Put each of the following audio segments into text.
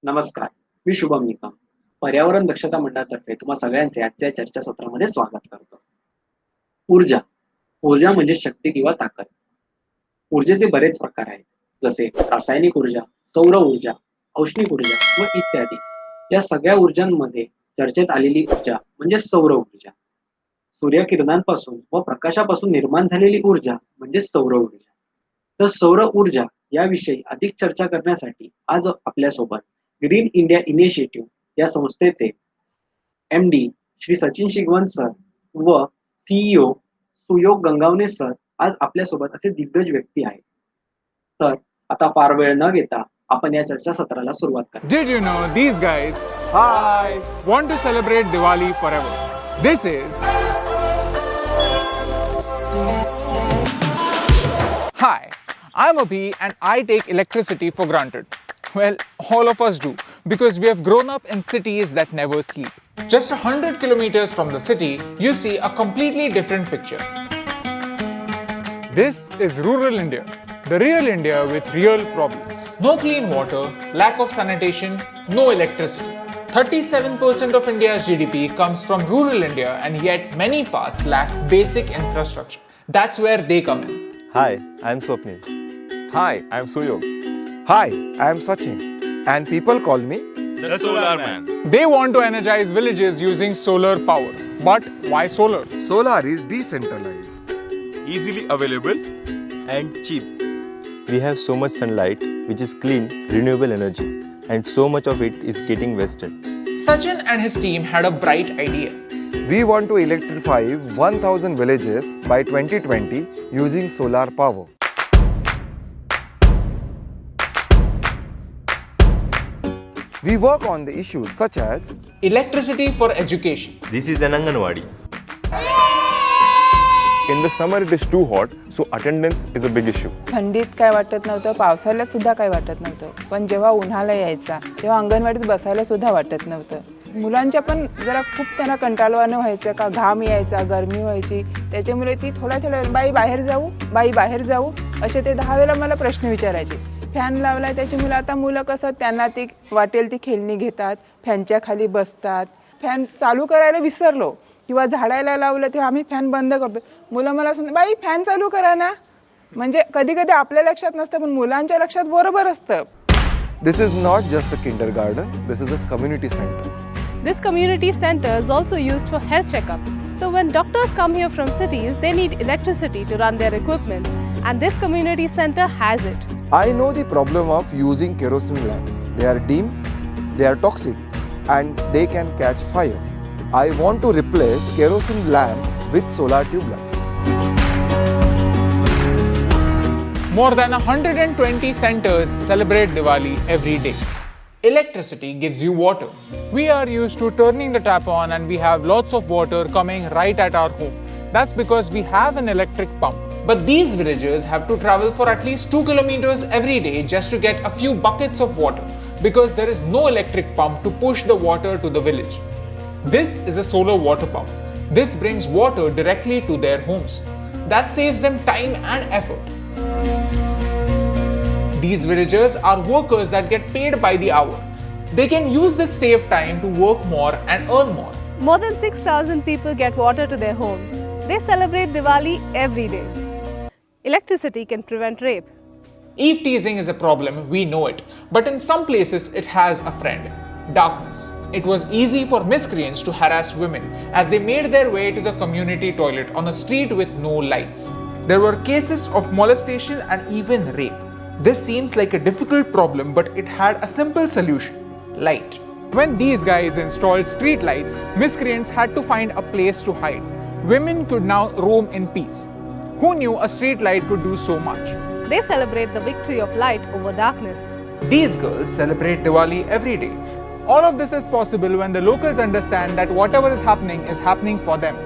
नमस्कार, मी शुभम निकम. पर्यावरण दक्षता मंडळातर्फे तुम्हा सगळ्यांचे आजच्या चर्चासत्रामध्ये स्वागत करतो. ऊर्जा. ऊर्जा म्हणजे शक्ती किंवा ताकद. ऊर्जेचे बरेच प्रकार आहेत, जसे रासायनिक ऊर्जा, सौर ऊर्जा, औष्णिक ऊर्जा व इत्यादी. या सगळ्या ऊर्जांमध्ये चर्चेत आलेली ऊर्जा म्हणजे सौर ऊर्जा. सूर्यकिरणांपासून व प्रकाशापासून निर्माण झालेली ऊर्जा म्हणजे सौर ऊर्जा. तर सौर ऊर्जा याविषयी अधिक चर्चा करण्यासाठी आज आपल्यासोबत ग्रीन इंडिया इनिशिएटिव्ह या संस्थेचे एम.डी. श्री सचिन शिगवण सर व सीईओ सुयोग गंगावणे सर आज आपल्यासोबत असे दिग्गज व्यक्ती आहेत. तर आता फार वेळ न घेता आपण या चर्चासत्राला सुरुवात करू. Did you know these guys want to celebrate Diwali forever? This is Hi, I'm Abhi and I take electricity for granted. Well, all of us do because we have grown up in cities that never sleep. Just 100 kilometers from the city, you see a completely different picture. This is rural India, the real India with real problems. No clean water, lack of sanitation, no electricity. 37% of India's GDP comes from rural India, and yet many parts lack basic infrastructure. That's where they come in. Hi, I'm Swapnil. Hi, I'm Suyog. Hi, I am Sachin, and people call me The Solar Man. They want to energize villages using solar power. But why solar? Solar is decentralized. Easily available. And cheap. We have so much sunlight, which is clean, renewable energy, and so much of it is getting wasted. Sachin and his team had a bright idea. We want to electrify 1000 villages by 2020 using solar power. We work on the issues such as Electricity for education. This is an Anganwadi. In the summer it is too hot, so attendance is a big issue. थंडीत काय वाटत नव्हतं, पावसाळ्यात सुद्धा काय वाटत नव्हतं, पण जेव्हा उन्हाळा यायचा तेव्हा अंगणवाडीत बसायला सुद्धा वाटत नव्हतं. मुलांच्या पण जरा खूप त्यांना कंटाळवाणं व्हायचं, का घाम यायचा, गरमी व्हायची. त्याच्यामुळे ती थोड्या बाई बाहेर जाऊ असे ते 10 वेळा मला प्रश्न विचारायचे. फॅन लावलाय त्याच्यामुळे आता मुलं कसं त्यांना ती वाटेल ती खेळणी घेतात, फॅनच्या खाली बसतात. फॅन चालू करायला विसरलो किंवा झाडायला लावलं तेव्हा आम्ही फॅन बंद करतो. मुलं मला सांगतात, बाई फॅन चालू करा ना. म्हणजे कधी कधी आपल्या लक्षात नसतं, पण मुलांच्या लक्षात बरोबर असतं. this is not just a kindergarten, this is a community center. This community center is also used for health checkups. So when doctors come here from cities, they need electricity to run their equipments, and this community center has it. I know the problem of using kerosene lamp. They are dim, they are toxic, and they can catch fire. I want to replace kerosene lamp with solar tube lamp. More than 120 centers celebrate Diwali every day. Electricity gives you water. We are used to turning the tap on and we have lots of water coming right at our home. That's because we have an electric pump. But these villagers have to travel for at least 2 kilometers every day just to get a few buckets of water because there is no electric pump to push the water to the village. This is a solar water pump. This brings water directly to their homes. That saves them time and effort. These villagers are workers that get paid by the hour. They can use this saved time to work more and earn more. More than 6,000 people get water to their homes. They celebrate Diwali every day. Electricity can prevent rape. Eve teasing is a problem, we know it. But in some places, it has a friend darkness. It was easy for miscreants to harass women as they made their way to the community toilet on a street with no lights. There were cases of molestation and even rape. This seems like a difficult problem, but it had a simple solution: light. When these guys installed street lights, miscreants had to find a place to hide. Women could now roam in peace. Who knew a street light could do so much? They celebrate the victory of light over darkness. These girls celebrate Diwali every day. All of this is possible when the locals understand that whatever is happening for them.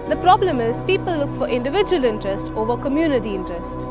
The problem is people look for individual interest over community interest.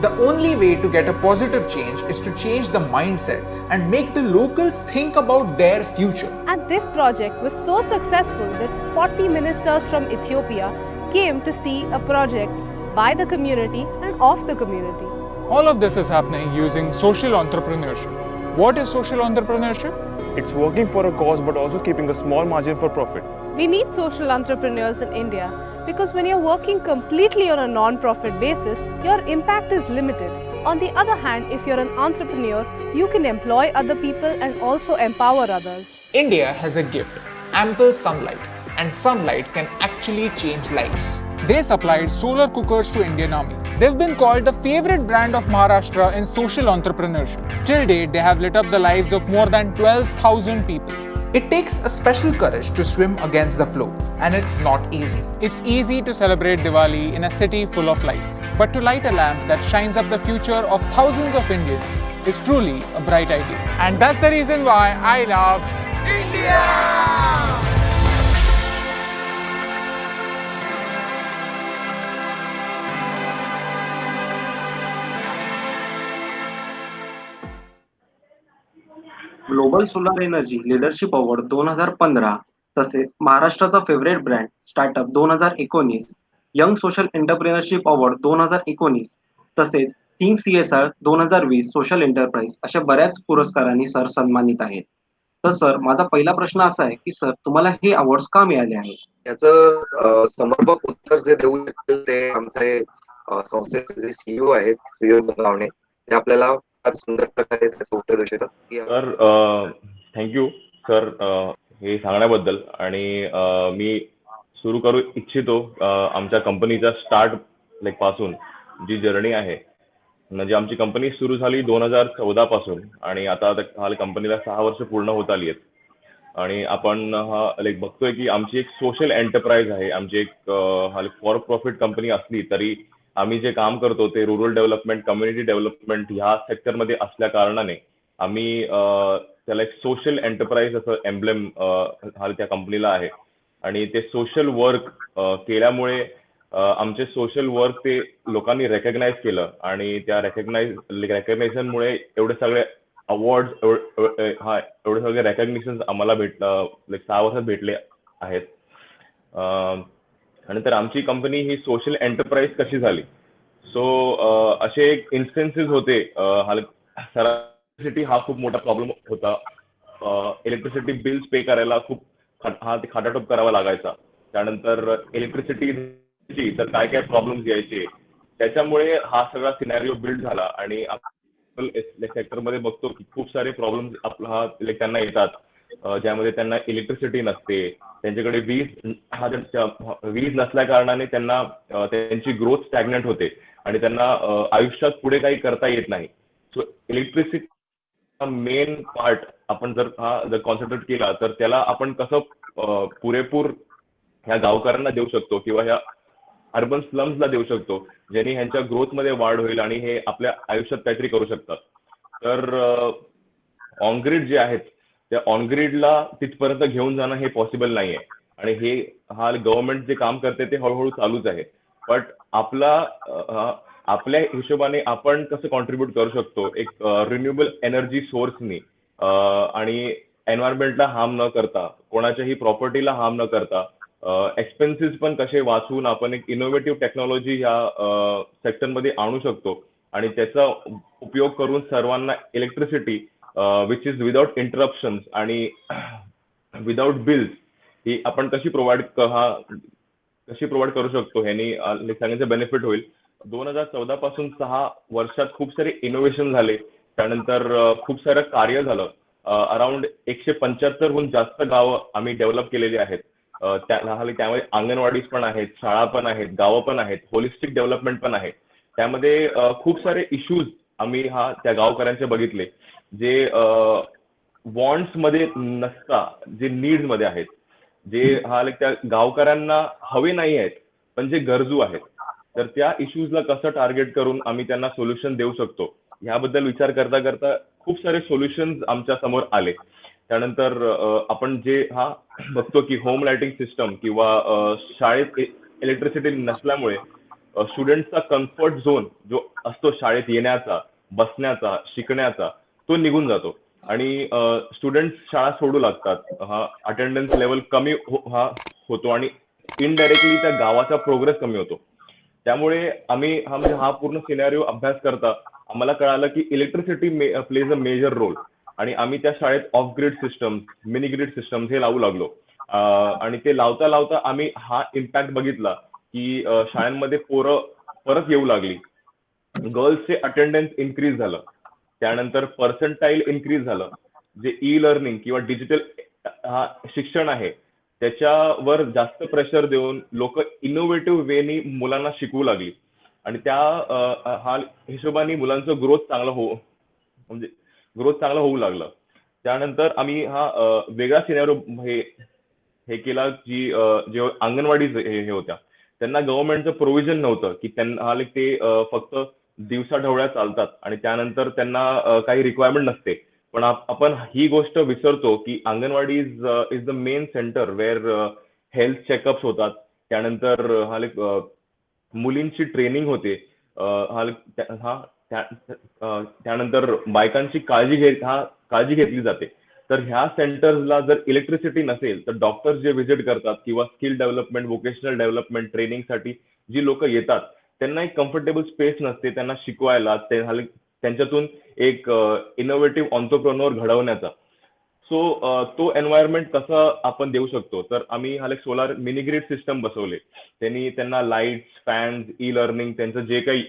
The only way to get a positive change is to change the mindset and make the locals think about their future. And this project was so successful that 40 ministers from Ethiopia came to see a project by the community and of the community. All of this is happening using social entrepreneurship. What is social entrepreneurship? It's working for a cause but also keeping a small margin for profit. We need social entrepreneurs in India because when you're working completely on a non-profit basis, your impact is limited. On the other hand, if you're an entrepreneur, you can employ other people and also empower others. India has a gift, ample sunlight, and sunlight can actually change lives. They supplied solar cookers to Indian Army. They've been called the favorite brand of Maharashtra in social entrepreneurship. Till date, they have lit up the lives of more than 12,000 people. It takes a special courage to swim against the flow, and it's not easy. It's easy to celebrate Diwali in a city full of lights, but to light a lamp that shines up the future of thousands of Indians is truly a bright idea. And that's the reason why I love India! Global solar energy leadership award 2015, तसेच महाराष्ट्राचा favourite brand startup 2019, young social entrepreneurship award 2019, तसेच think CSR 2020 social enterprise अशा बऱ्याच पुरस्कारांनी sir सन्मानित आहेत. तर sir, माझा पहिला प्रश्न असा आहे की सर, तुम्हाला हे अवॉर्ड्स का मिळाले आहेत? याचं समर्पक उत्तर जे देऊ शकतील ते आमचे संस्थेचे जे CEO आहेत, सुयोग बनवणे, ते आपल्याला फार सुंदर प्रकारे त्याचं उत्तर देऊ शकतात. सर थँक्यू सर हे सांगण्याबद्दल. आणि मी सुरू करू इच्छितो आमच्या कंपनीच्या स्टार्ट पासून जी जर्नी आहे. म्हणजे आमची कंपनी सुरू झाली 2014 पासून आणि आता कंपनीला 6 वर्ष पूर्ण होत आली आहेत. आणि आपण बघतोय की आमची एक सोशल एंटरप्राइज आहे. आमची एक फॉर प्रॉफिट कंपनी असली तरी आम्ही जे काम करतो ते रुरल डेव्हलपमेंट, कम्युनिटी डेव्हलपमेंट ह्या सेक्टरमध्ये असल्या कारणाने आम्ही त्याला एक सोशल एंटरप्राइज असं एम्ब्लेम त्या कंपनीला आहे. आणि ते सोशल वर्क केल्यामुळे आमचे सोशल वर्क ते लोकांनी रेकग्नाइज केलं आणि त्या रेकग्नायझेशनमुळे एवढे सगळे अवॉर्ड, एवढे सगळे रेकग्निशन आम्हाला 6 वर्षात भेटले आहेत. आणि तर आमची कंपनी ही सोशल एंटरप्राइज कशी झाली? सो असे एक इन्स्टन्सेस होते. इलेक्ट्रिसिटी हा खूप मोठा प्रॉब्लेम होता. इलेक्ट्रिसिटी बिल्स पे करायला खूप खाटाटोप करावा लागायचा. त्यानंतर इलेक्ट्रिसिटी तर काय काय प्रॉब्लेम्स यायचे. त्याच्यामुळे हा सगळा सिनॅरिओ बिल्ड झाला आणि आपण सेक्टरमध्ये बघतो की खूप सारे प्रॉब्लेम्स त्यांना येतात, ज्यामध्ये त्यांना इलेक्ट्रिसिटी नसते, त्यांच्याकडे वीज नसल्या कारणाने त्यांना त्यांची ग्रोथ स्टॅग्नंट होते आणि त्यांना आयुष्यात पुढे काही करता येत नाही. सो इलेक्ट्रिसिटी मेन पार्ट आपण जर कॉन्सन्ट्रेट केला तर त्याला आपण कसं पुरेपूर ह्या गावकऱ्यांना देऊ शकतो किंवा ह्या अर्बन स्लम्सला देऊ शकतो, ज्यांनी ह्यांच्या ग्रोथमध्ये वाढ होईल आणि हे आपल्या आयुष्यात काहीतरी करू शकतात. तर ऑनग्रिड जे आहेत त्या ऑनग्रिडला तिथपर्यंत घेऊन जाणं हे पॉसिबल नाहीये आणि हे गव्हर्नमेंट जे काम करते ते हळूहळू चालूच आहे. बट आपल्या हिशोबाने आपण कसं कॉन्ट्रीब्युट करू शकतो एक रिन्युएबल एनर्जी सोर्सनी आणि एन्व्हायरमेंटला हार्म न करता, कोणाच्याही प्रॉपर्टीला हार्म न करता, एक्सपेन्सेस पण कसे वाचवून आपण एक इनोव्हेटिव्ह टेक्नॉलॉजी ह्या सेक्टरमध्ये आणू शकतो आणि त्याचा उपयोग करून सर्वांना electricity which is without interruptions आणि विदाउट बिल्स ही आपण कशी प्रोव्हाइड करू शकतो ह्यांनी सगळ्यांचे बेनिफिट होईल. 2014 पासून 6 वर्षात खूप सारे इनोव्हेशन झाले. त्यानंतर खूप सारं कार्य झालं. अराउंड 175हून जास्त गावं आम्ही डेव्हलप केलेली आहेत. त्यामध्ये अंगणवाडीज पण आहेत, शाळा पण आहेत, गावं पण आहेत, होलिस्टिक डेव्हलपमेंट पण आहे. त्यामध्ये खूप सारे इश्यूज आम्ही त्या गावकऱ्यांचे बघितले जे वॉन्ट्स मध्ये नसता, जे नीड्स मध्ये आहेत, जे त्या गावकऱ्यांना हवे नाही आहेत पण जे गरजू आहेत. तर त्या इश्यूजला कसं टार्गेट करून आम्ही त्यांना सोल्युशन देऊ शकतो ह्याबद्दल विचार करता करता खूप सारे सोल्युशन्स आमच्या समोर आले. त्यानंतर आपण जे बघतो की होम लाइटिंग सिस्टम किंवा शाळेत इलेक्ट्रिसिटी नसल्यामुळे स्टुडंटचा कम्फर्ट झोन जो असतो शाळेत येण्याचा, बसण्याचा, शिकण्याचा, तो निघून जातो आणि स्टुडंट शाळा सोडू लागतात. अटेंडन्स लेवल कमी होतो आणि इनडायरेक्टली त्या गावाचा प्रोग्रेस कमी होतो. त्यामुळे आम्ही पूर्ण सिनॅरिओ अभ्यास करता आम्हाला कळालं की electricity plays a major role आणि आम्ही त्या शाळेत off grid system, mini grid system हे लावू लागलो. आणि ते लावता लावता आम्ही हा इम्पॅक्ट बघितला की शाळांमध्ये पोरं परत येऊ लागली, गर्ल्सचे अटेंडन्स इन्क्रीज झालं, त्यानंतर पर्सेंटाईल इन्क्रीज झालं, जे ई लर्निंग किंवा डिजिटल हा शिक्षण आहे त्याच्यावर जास्त प्रेशर देऊन लोक इनोव्हेटिव्ह वेनी मुलांना शिकवू लागली आणि त्या हा हिशोबाने मुलांचं ग्रोथ चांगलं म्हणजे ग्रोथ चांगलं होऊ लागलं. त्यानंतर आम्ही हा वेगळा सिनेरिओ हे केला की जे अंगणवाडी हे होत्या त्यांना गव्हर्नमेंटचं प्रोव्हिजन नव्हतं की त्यांना ते फक्त दिवसा ढवळ्या चालतात आणि त्यानंतर त्यांना काही रिक्वायरमेंट नसते. पण आपण ही गोष्ट विसरतो की anganwadi is the main centre where health checkups होतात, त्यानंतर मुलींची ट्रेनिंग होते, त्यानंतर बायकांची काळजी घेतली जाते. तर ह्या सेंटर्सला जर इलेक्ट्रिसिटी नसेल तर डॉक्टर्स जे व्हिजिट करतात किंवा स्किल डेव्हलपमेंट, व्होकेशनल डेव्हलपमेंट ट्रेनिंगसाठी जी लोक येतात त्यांना एक कम्फर्टेबल स्पेस नसते त्यांना शिकवायला, त्यांच्यातून एक इनोव्हेटिव्ह ऑन्टरप्रेन्योर घडवण्याचा. सो तो एन्व्हायरमेंट कसा आपण देऊ शकतो, तर आम्ही सोलार मिनी ग्रिड सिस्टम बसवले. त्यांना लाईट्स, फॅन्स, ई लर्निंग, त्यांचं जे काही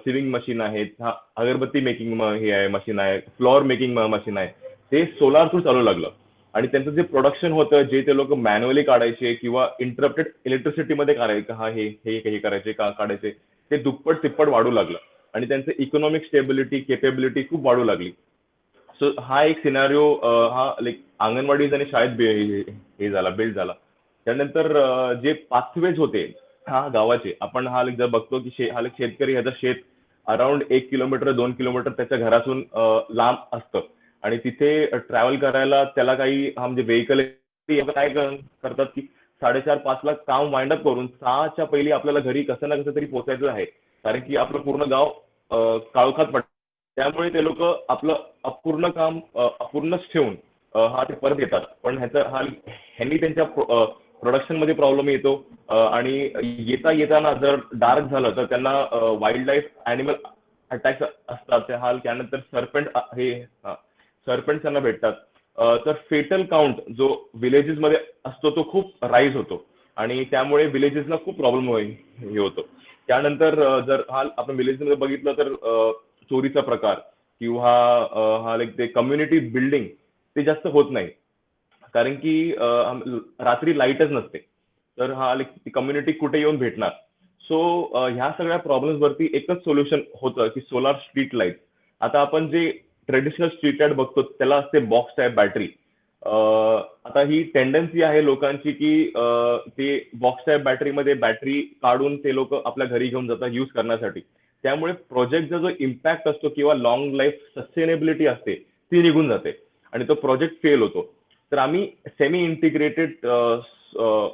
सिविंग मशीन आहेत, अगरबत्ती मेकिंग हे आहे मशीन आहे, फ्लॉर मेकिंग मशीन आहे, ते सोलार थ्रू चालू लागलं. आणि त्यांचं जे प्रोडक्शन होतं जे ते लोक मॅन्युअली काढायचे किंवा इंटरप्टेड इलेक्ट्रिसिटीमध्ये करायचं हे करायचे काढायचे, ते दुप्पट तिप्पट वाढू लागलं आणि त्यांचं इकॉनॉमिक स्टेबिलिटी, केपेबिलिटी खूप वाढू लागली. सो हा एक सिनारिओ अंगणवाडीज आणि शाळेत हे झाला, बिल्ड झाला. त्यानंतर जे पाथवेज होते गावाचे, आपण जर बघतो की शेतकरी ह्याचं शेत अराउंड 1 किलोमीटर 2 किलोमीटर त्याच्या घरातून लांब असतं आणि तिथे ट्रॅव्हल करायला त्याला काही म्हणजे व्हेकल काय करतात की 4:30-5 ला काम वाइंड अप करून 6च्या पहिली आपल्याला घरी कसं ना कसं तरी पोहोचायचं आहे, कारण की आपलं पूर्ण गाव काळोखात पडतं. त्यामुळे ते लोक आपलं अपूर्ण काम अपूर्णच ठेवून ते परत येतात. पण ह्यांनी त्यांच्या प्रोडक्शन मध्ये प्रॉब्लेम येतो आणि येताना जर डार्क झालं तर त्यांना वाईल्ड लाईफ ॲनिमल अटॅक्स असतात. त्यानंतर सर्पंट त्यांना भेटतात. तर फेटल काउंट जो विलेजेस मध्ये असतो तो खूप राईज होतो आणि त्यामुळे विलेजेसला खूप प्रॉब्लेम हे होतो. त्यानंतर जर आपण विलेजमध्ये बघितलं तर चोरीचा प्रकार किंवा ते कम्युनिटी बिल्डिंग ते जास्त होत नाही, कारण की रात्री लाईटच नसते, तर कम्युनिटी कुठे येऊन भेटणार. सो ह्या सगळ्या प्रॉब्लेम्स वरती एकच सोल्युशन होतं की सोलार स्ट्रीट लाईट. आता आपण जे ट्रेडिशनल स्ट्रीट लाईट बघतो त्याला असते बॉक्स टाईप बॅटरी. आता ही टेंडन्सी आहे लोकांची की ते बॉक्स टाईप बॅटरीमध्ये बॅटरी काढून ते लोक आपल्या घरी घेऊन जातात यूज करण्यासाठी. त्यामुळे प्रोजेक्टचा जो इम्पॅक्ट असतो किंवा लॉंग लाईफ सस्टेनेबिलिटी असते ती निघून जाते आणि तो प्रोजेक्ट फेल होतो. तर आम्ही semi integrated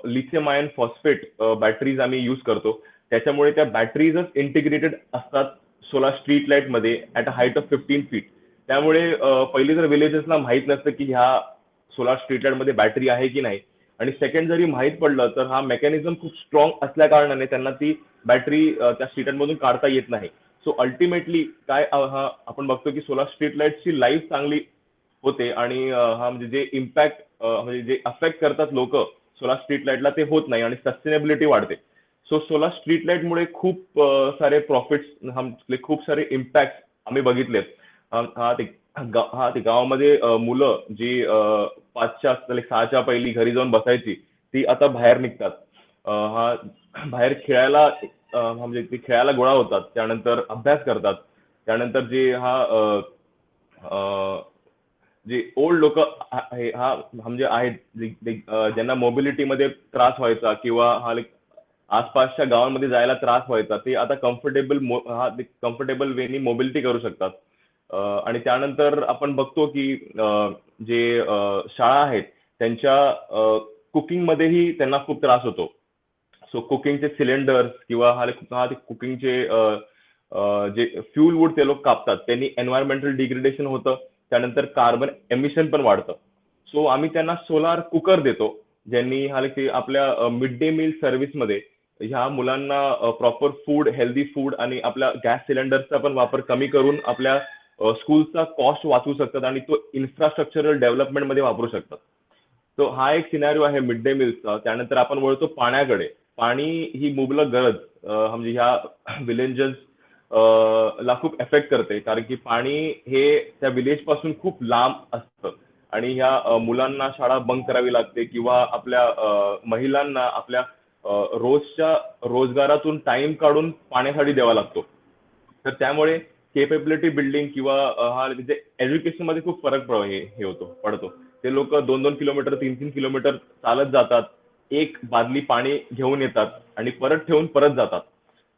lithium ion phosphate batteries आम्ही यूज करतो. त्याच्यामुळे त्या बॅटरीजच इंटिग्रेटेड असतात सोलार स्ट्रीट लाईट मध्ये at a height of 15 feet. त्यामुळे पहिली तर विलेजेसला माहित नसतं की ह्या सोलार स्ट्रीट लाईट मध्ये बॅटरी आहे की नाही, आणि सेकंड जरी माहित पडलं तर हा मेकॅनिझम खूप स्ट्रॉंग असल्या कारणाने त्यांना ती बॅटरी त्या स्ट्रीट लाईट मधून काढता येत नाही. सो अल्टिमेटली काय आपण बघतो की सोलार स्ट्रीट लाईटची लाईफ चांगली होते आणि म्हणजे जे इम्पॅक्ट म्हणजे जे अफेक्ट करतात लोक सोलार स्ट्रीट लाईटला ते होत नाही आणि सस्टेनेबिलिटी वाढते. सो सोलार स्ट्रीट लाईटमुळे खूप सारे प्रॉफिट्स, खूप सारे इम्पॅक्ट आम्ही बघितलेत. ते गावामध्ये मुलं जी 6च्या पहिली घरी जाऊन बसायची ती आता बाहेर निघतात, बाहेर खेळायला म्हणजे ते खेळायला गोळा होतात, त्यानंतर अभ्यास करतात. त्यानंतर जे ओल्ड लोक म्हणजे आहेत ज्यांना मोबिलिटीमध्ये त्रास व्हायचा किंवा आसपासच्या गावांमध्ये जायला त्रास व्हायचा, ते आता कम्फर्टेबल वेनी मोबिलिटी करू शकतात. आणि त्यानंतर आपण बघतो की जे शाळा आहेत त्यांच्या कुकिंगमध्येही त्यांना खूप त्रास होतो. सो कुकिंगचे सिलेंडर्स किंवा कुकिंगचे जे फ्यूल वूड ते लोक कापतात त्यांनी एन्व्हायरमेंटल डिग्रेडेशन होतं, त्यानंतर कार्बन एमिशन पण वाढतं. सो आम्ही त्यांना सोलार कुकर देतो ज्यांनी आपल्या मिड डे मील सर्व्हिसमध्ये ह्या मुलांना प्रॉपर फूड, हेल्दी फूड आणि आपल्या गॅस सिलेंडरचा पण वापर कमी करून आपल्या स्कूलचा कॉस्ट वाचवू शकतात आणि तो इन्फ्रास्ट्रक्चरल डेव्हलपमेंटमध्ये वापरू शकतात. तो हा एक सिनारिओ आहे मिड डे मील्सचा. त्यानंतर आपण वळतो पाण्याकडे. पाणी ही मुबलक गरज म्हणजे ह्या विलेजेस ला खूप एफेक्ट करते, कारण की पाणी हे त्या विलेज पासून खूप लांब असतं आणि ह्या मुलांना शाळा बंक करावी लागते किंवा आपल्या महिलांना आपल्या रोजच्या रोजगारातून टाइम काढून पाण्यासाठी द्यावा लागतो. तर त्यामुळे केपेबिलिटी बिल्डिंग किंवा हा म्हणजे एज्युकेशनमध्ये खूप फरक पडतो. ते लोक 2-2 किलोमीटर 3-3 किलोमीटर चालत जातात, एक बादली पाणी घेऊन येतात आणि परत ठेवून परत जातात.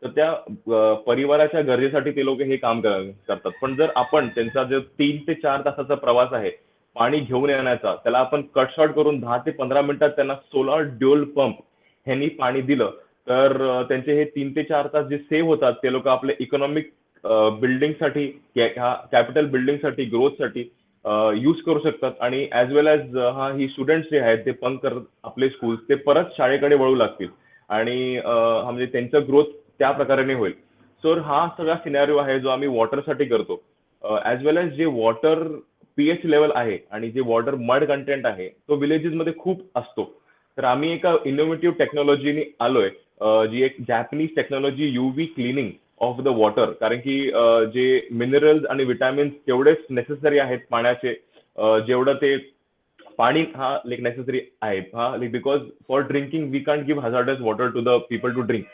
तर त्या परिवाराच्या गरजेसाठी ते लोक हे काम करतात. पण जर आपण त्यांचा जो 3 ते 4 तासाचा प्रवास आहे पाणी घेऊन येण्याचा, त्याला आपण कट शॉर्ट करून 10 ते 15 मिनिटात त्यांना सोलार ड्युअल पंप ह्यांनी पाणी दिलं, तर त्यांचे हे 3 ते 4 तास जे सेव्ह होतात, ते लोक आपले इकॉनॉमिक बिल्डिंगसाठी, कॅपिटल बिल्डिंगसाठी, ग्रोथसाठी यूज करू शकतात आणि as well as he students जे आहेत ते पंक करत आपले स्कूल्स ते परत शाळेकडे वळू लागतील आणि म्हणजे त्यांचं ग्रोथ त्या प्रकारे होईल. सो हा सगळा सिनॅरिओ आहे जो आम्ही वॉटरसाठी करतो. ॲज वेल ॲज जे वॉटर पीएच लेवल आहे आणि जे वॉटर मड कंटेंट आहे तो विलेजेसमध्ये खूप असतो. तर आम्ही एका इनोव्हेटिव्ह टेक्नॉलॉजीने आलोय, जी एक Japanese technology UV cleaning of the water. कारण की जे मिनरल्स आणि विटॅमिन्स तेवढेच नेसेसरी आहेत पाण्याचे, जेवढं ते पाणी हा लाईक नेसेसरी आहे. हा like because for drinking we can't give hazardous water to the people to drink.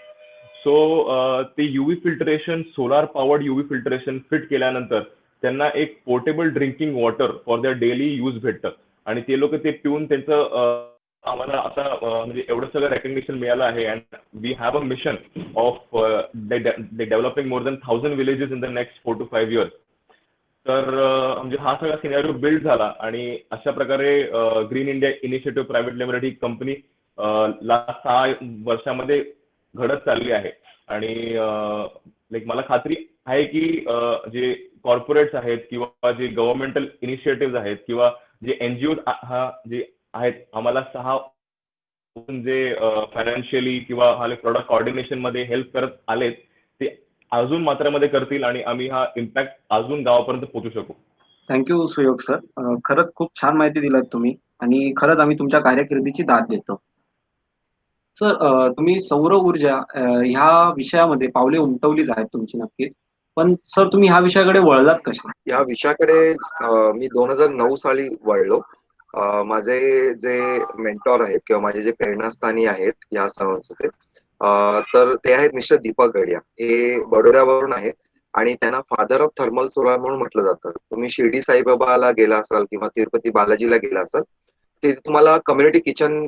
So ते UV filtration, solar powered UV filtration fit केल्यानंतर त्यांना एक portable drinking water for their daily use भेटतं आणि ते लोक ते पिऊन त्यांचं आम्हाला आता म्हणजे एवढं सगळं रेकग्निशन मिळालं आहे. And we have a mission of developing more than 1000 villages in the next 4 to 5 years. तर म्हणजे हा सगळा सिनॅरिओ बिल्ड झाला आणि अशा प्रकारे Green India Initiative Private Limited ही कंपनी लास्ट 6 वर्षामध्ये घडत चालली आहे आणि लाईक मला खात्री आहे की जे कॉर्पोरेट्स आहेत किंवा जे गव्हर्नमेंटल इनिशिएटिव्ह आहेत किंवा जे एनजीओ जे आहेत, आम्हाला 6 जे फायनान्शियली किंवा हा प्रॉडक्ट कॉर्डिनेशन मध्ये हेल्प करत आलेत, ते अजून मात्रामध्ये करतील आणि आम्ही हा इम्पॅक्ट अजून गावापर्यंत पोहोचू शकू. थँक्यू सुयोग सर. खरंच खूप छान माहिती दिलात तुम्ही आणि खरंच आम्ही तुमच्या कार्यकिर्दीची दाद देतो. सर, तुम्ही सौर ऊर्जा ह्या विषयामध्ये पावले उमटवलीच आहेत तुमची नक्कीच. पण सर, तुम्ही ह्या विषयाकडे वळलात कसे? या विषयाकडे मी 2009 साली वळलो. माझे जे मेंटॉर आहेत किंवा माझे जे प्रेरणास्थानी आहेत या संस्थेचे, तर ते आहेत मिस्टर दीपक गडिया. हे बडोद्यावरून आहेत आणि त्यांना फादर ऑफ थर्मल सोलार म्हणून म्हटलं जातं. तुम्ही शिर्डी साईबाबाला गेला असाल किंवा तिरुपती बालाजीला गेला असाल, तिथे तुम्हाला कम्युनिटी किचन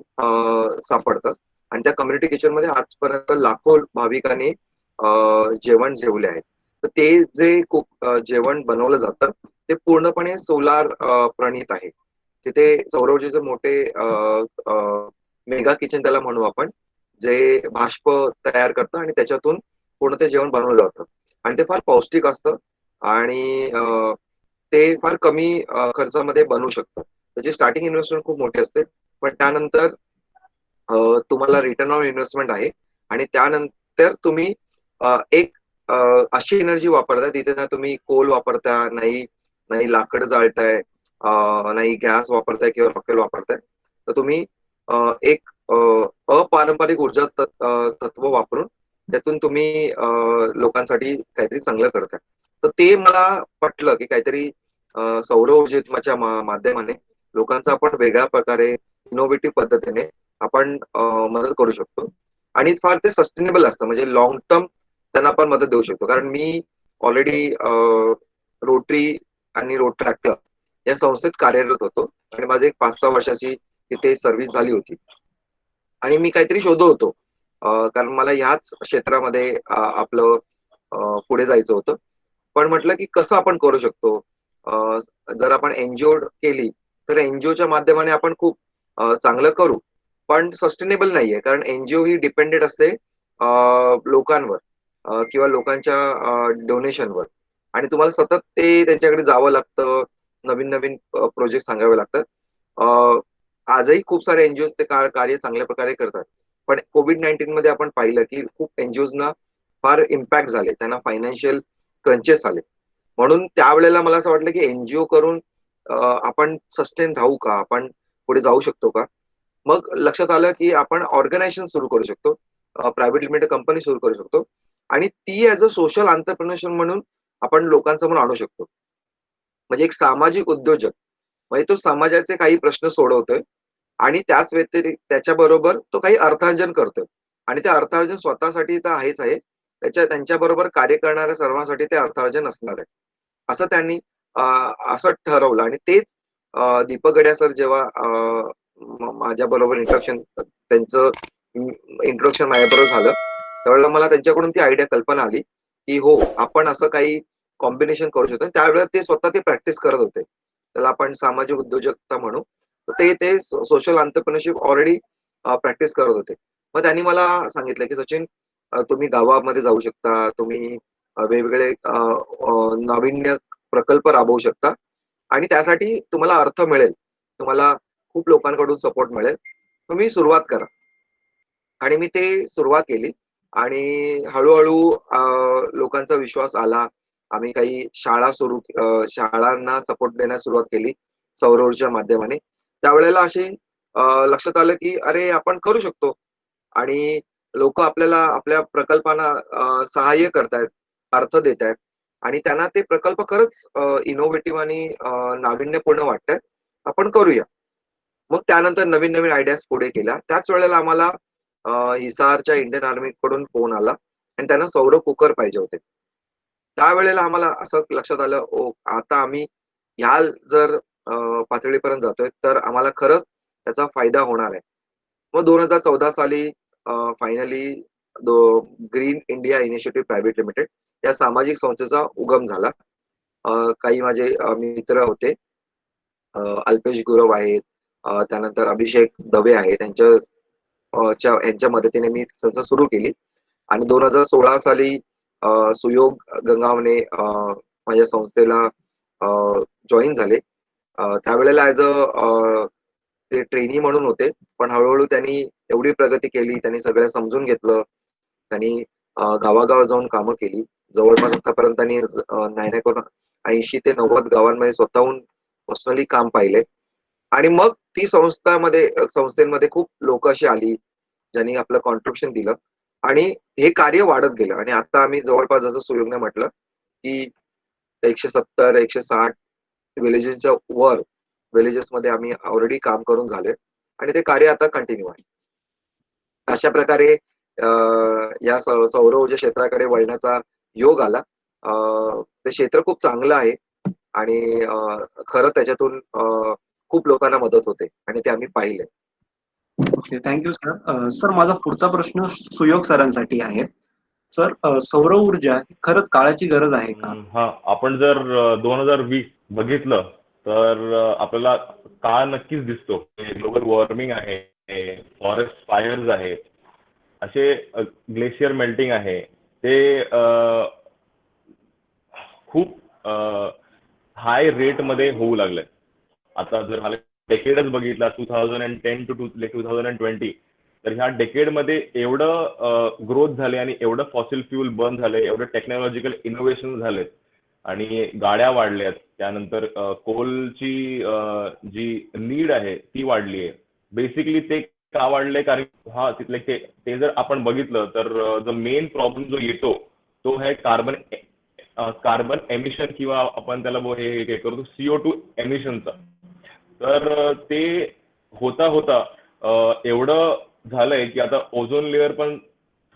सापडतात आणि त्या कम्युनिटी किचन मध्ये आजपर्यंत लाखो भाविकांनी जेवण जेवले आहेत. तर ते जे जेवण बनवलं जातं ते पूर्णपणे सोलार प्रणीत आहे. तिथे सौर ऊर्जेचे मोठे मेगा किचन त्याला म्हणू आपण, जे बाष्प तयार करतं आणि त्याच्यातून पूर्ण ते जेवण बनवलं जातं आणि ते फार पौष्टिक असतं आणि ते फार कमी खर्चामध्ये बनवू शकतं. त्याची स्टार्टिंग इन्व्हेस्टमेंट खूप मोठी असते, पण त्यानंतर तुम्हाला रिटर्न ऑन इन्व्हेस्टमेंट आहे आणि त्यानंतर तुम्ही एक अशी एनर्जी वापरताय तिथे ना तुम्ही कोल वापरता, नाही लाकड जाळताय, नाही गॅस वापरताय किंवा रॉकेल वापरताय. तर तुम्ही एक अपारंपरिक ऊर्जा तत्व वापरून त्यातून तुम्ही लोकांसाठी काहीतरी चांगलं करताय. तर ते मला पटलं की काहीतरी सौर ऊर्जेच्या माध्यमाने लोकांचा आपण वेगळ्या प्रकारे इनोव्हेटिव्ह पद्धतीने आपण मदत करू शकतो आणि फार ते सस्टेनेबल असतं. म्हणजे लॉंग टर्म त्यांना आपण मदत देऊ शकतो. कारण मी ऑलरेडी रोटरी आणि रोटरॅक्ट क्लब या संस्थेत कार्यरत होतो आणि माझी एक 5-6 वर्षाची तिथे सर्व्हिस झाली होती आणि मी काहीतरी शोधत होतो, कारण मला ह्याच क्षेत्रामध्ये आपलं पुढे जायचं होतं. पण म्हटलं की कसं आपण करू शकतो. जर आपण एनजीओ केली तर एनजीओच्या माध्यमाने आपण खूप चांगलं करू, पण सस्टेनेबल नाहीये. कारण एनजीओ ही डिपेंडेंट असते लोकांवर किंवा लोकांच्या डोनेशनवर आणि तुम्हाला सतत ते त्यांच्याकडे जावं लागतं, नवीन नवीन प्रोजेक्ट सांगावे लागतात. आजही खूप सारे एनजीओ ते कार्य चांगल्या प्रकारे करतात, पण कोविड-19 मध्ये आपण पाहिलं की खूप एनजीओजना फार इम्पॅक्ट झाले, त्यांना फायनान्शियल क्रंचेस आले म्हणून त्यावेळेला मला असं वाटलं की एनजीओ करून आपण सस्टेन राहू का, आपण पुढे जाऊ शकतो का. मग लक्षात आलं की आपण ऑर्गनायझेशन सुरू करू शकतो, प्रायव्हेट लिमिटेड कंपनी सुरू करू शकतो आणि ती ऍज अ सोशल एंटरप्रेन्योरशिप म्हणून आपण लोकांसमोर आणू शकतो. म्हणजे एक सामाजिक उद्योजक, म्हणजे तो समाजाचे काही प्रश्न सोडवतोय आणि त्याच व्यतिरिक्त त्याच्याबरोबर तो काही अर्थार्जन करतोय आणि ते अर्थार्जन स्वतःसाठी तर आहेच आहे, त्यांच्याबरोबर कार्य करणाऱ्या सर्वांसाठी ते अर्थार्जन असणार आहे. असं त्यांनी असं ठरवलं आणि तेच दीपक गडिया सर जेव्हा माझ्या बरोबर इंट्रोडक्शन त्यांचं इंट्रोडक्शन माझ्याबरोबर झालं, त्यावेळेला मला त्यांच्याकडून ती आयडिया कल्पना आली की हो, आपण असं काही कॉम्बिनेशन करू शकतो. त्यावेळेला ते स्वतः ते प्रॅक्टिस करत होते. त्याला आपण सामाजिक उद्योजकता म्हणू. ते ते सोशल एंटरप्रेन्योरशिप ऑलरेडी प्रॅक्टिस करत होते. मग त्यांनी मला सांगितलं की सचिन, तुम्ही गावामध्ये जाऊ शकता, तुम्ही वेगवेगळे नाविन्य प्रकल्प राबवू शकता आणि त्यासाठी तुम्हाला अर्थ मिळेल, तुम्हाला खूप लोकांकडून सपोर्ट मिळेल, तुम्ही सुरुवात करा. आणि मी ते सुरुवात केली आणि हळूहळू लोकांचा विश्वास आला. आम्ही काही शाळांना सपोर्ट देण्यास सुरुवात केली सौर ऊर्जेच्या माध्यमाने. त्यावेळेला अशी लक्षात आलं की अरे, आपण करू शकतो आणि लोक आपल्याला आपल्या प्रकल्पांना सहाय्य करतायत, अर्थ देतायत आणि त्यांना ते प्रकल्प खरंच इनोव्हेटिव्ह आणि नाविन्यपूर्ण वाटतायत. आपण करूया. मग त्यानंतर नवीन-नवीन आयडियाज पुढे केल्या. त्याच वेळेला आम्हाला हिसारच्या इंडियन आर्मीकडून फोन आला आणि त्यांना सौर कुकर पाहिजे होते. त्यावेळेला आम्हाला असं लक्षात आलं, आता आम्ही ह्या जर पातळीपर्यंत जातोय, तर आम्हाला खरंच त्याचा फायदा होणार आहे. मग 2014 साली finally green India Initiative Private limited या सामाजिक संस्थेचा उगम झाला. काही माझे मित्र होते, अल्पेश गुरव आहेत, त्यानंतर अभिषेक दवे आहेत, यांच्या मदतीने मी संस्था सुरू केली आणि 2016 साली सुयोग गंगावणे माझ्या संस्थेला जॉईन झाले. त्यावेळेला ते ट्रेनी म्हणून होते, पण हळूहळू त्यांनी एवढी प्रगती केली, त्यांनी सगळं समजून घेतलं, त्यांनी गावागाव जाऊन कामं केली. जवळपास आतापर्यंत त्यांनी नाही नाही करून 80 ते 90 गावांमध्ये स्वतःहून पर्सनली काम पाहिले आणि मग ती संस्थेमध्ये खूप लोक अशी आली ज्यांनी आपलं कॉन्ट्रिब्युशन दिलं आणि हे कार्य वाढत गेलं आणि आता आम्ही जवळपास जसं सुयोगने म्हटलं की 170 160 विलेजेसच्या वर विलेजेस मध्ये आम्ही ऑलरेडी काम करून झाले आणि ते कार्य आता कंटिन्यू आहे. अशा प्रकारे या सौर ऊर्जा क्षेत्राकडे वळण्याचा योग आला. ते क्षेत्र खूप चांगलं आहे आणि खरं त्याच्यातून खूप लोकांना मदत होते आणि ते आम्ही पाहिले. Okay, thank you sir. सर, माझा पुढचा प्रश्न सुयोग सरांसाठी आहे. सर, सौर ऊर्जा ही खरंच काळाची गरज आहे का? हा, आपण जर 2020 बघितलं तर आपल्याला काळ नक्कीच दिसतो. ग्लोबल वॉर्मिंग आहे, फॉरेस्ट फायर्स आहेत, असे ग्लेशियर मेल्टिंग आहे, ते खूप हाय रेट मध्ये होऊ लागले. आता जर हा डेकेडच बघितला 2010 to 2020, तर ह्या डेकेड मध्ये एवढं ग्रोथ झाले आणि एवढं फॉसिल फ्यूल बर्न झाले, एवढं टेक्नॉलॉजिकल इनोव्हेशन झालेत आणि गाड्या वाढल्यात. त्यानंतर कोलची जी नीड आहे ती वाढली आहे. बेसिकली ते का वाढले, कारण हा तिथले ते जर आपण बघितलं तर जो मेन प्रॉब्लेम जो येतो तो आहे कार्बन एमिशन किंवा आपण त्याला हे करतो CO2 एमिशनचा. तर ते होता होता एवढं झालंय की आता ओझोन लेअर पण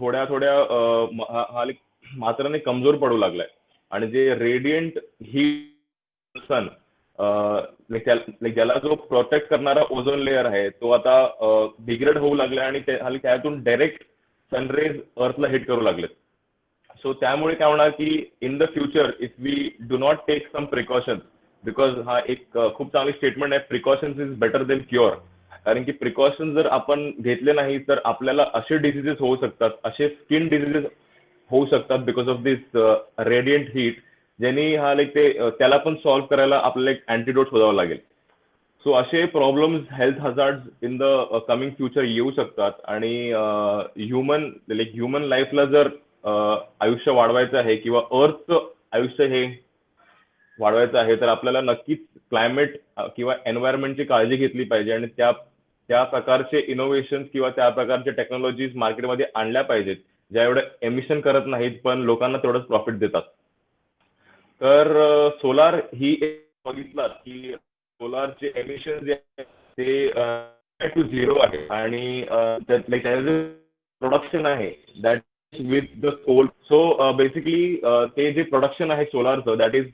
थोड्या थोड्या मात्राने कमजोर पडू लागलाय आणि जे रेडियंट हीट सन ज्याला जो प्रोटेक्ट करणारा ओझोन लेअर आहे तो आता डिग्रेड होऊ लागलाय आणि त्यातून डायरेक्ट सनरेज अर्थला हिट करू लागलेत. सो त्यामुळे काय होणार की in the future if we do not take some precautions, because हा एक खूप चांगली स्टेटमेंट आहे, precautions is better than cure. कारण की प्रिकॉशन्स जर आपण घेतले नाही तर आपल्याला असे डिसिजेस होऊ शकतात, असे स्किन डिसिजेस होऊ शकतात because of this radiant heat, ज्यांनी त्याला पण सॉल्व्ह करायला आपल्याला एक अँटीडोट शोधावं लागेल. सो असे problems, health hazard in the coming future येऊ शकतात आणि ह्युमन लाईफला जर आयुष्य वाढवायचं आहे किंवा अर्थचं आयुष्य हे वाढवायचं आहे तर आपल्याला नक्कीच क्लायमेट किंवा एन्व्हायरमेंटची काळजी घेतली पाहिजे आणि त्या प्रकारचे इनोव्हेशन किंवा त्या प्रकारचे टेक्नॉलॉजीज मार्केटमध्ये आणल्या पाहिजेत ज्या एवढं एमिशन करत नाहीत पण लोकांना तेवढंच प्रॉफिट देतात. तर सोलार ही एक बघितलं की सोलारचे एमिशन जे आहे ते टू झिरो आहे आणि त्याचं जे प्रोडक्शन आहे that with the coal. So basically ते जे प्रोडक्शन आहे सोलारचं that is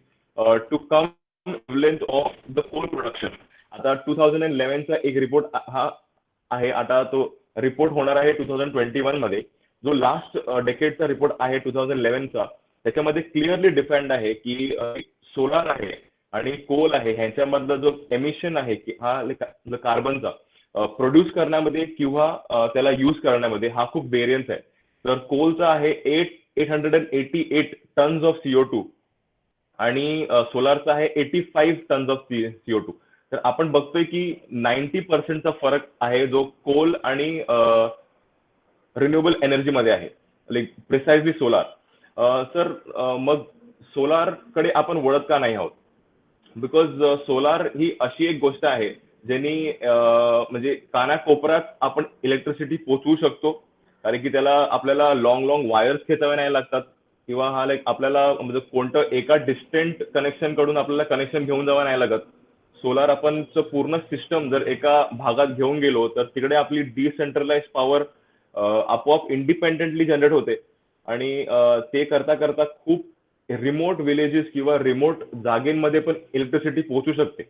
to come equivalent of the coal production. आता 2011चा एक रिपोर्ट हा आहे, आता तो रिपोर्ट होणार आहे 2021 मध्ये. जो लास्ट डेकेडचा रिपोर्ट आहे 2011चा त्याच्यामध्ये क्लिअरली डिफाईन्ड आहे की सोलार आहे आणि कोल आहे ह्यांच्यामधला जो एमिशन आहे की हा कार्बनचा प्रोड्यूस करण्यामध्ये किंवा त्याला यूज करण्यामध्ये हा खूप व्हेरियन्स आहे. तर कोलचा आहे 888 टन्स ऑफ CO2 आणि सोलारचा आहे 85 टन्स ऑफ CO2. तर आपण बघतोय की 90% फरक आहे जो कोल आणि रिन्युएबल एनर्जी मध्ये आहे, लाईक प्रिसाइजली सोलार. सर मग सोलार कडे आपण वळत का नाही आहोत? बिकॉज सोलार ही अशी एक गोष्ट आहे ज्यांनी म्हणजे कानाकोपऱ्यात आपण इलेक्ट्रिसिटी पोचवू शकतो, कारण की त्याला आपल्याला लॉंग वायर्स खेचावे नाही लागतात किंवा हा लाईक आपल्याला म्हणजे कोणतं एका डिस्टंट कनेक्शन कडून आपल्याला कनेक्शन घेऊन जावं नाही लागत. सोलार आपण पूर्ण सिस्टम जर एका भागात घेऊन गेलो तर तिकडे आपली डिसेंट्रलाइज पॉवर आपोआप इंडिपेंडेंटली जनरेट होते आणि ते करता करता खूप रिमोट विलेजेस किंवा रिमोट जागेमध्ये पण इलेक्ट्रिसिटी पोहोचू शकते.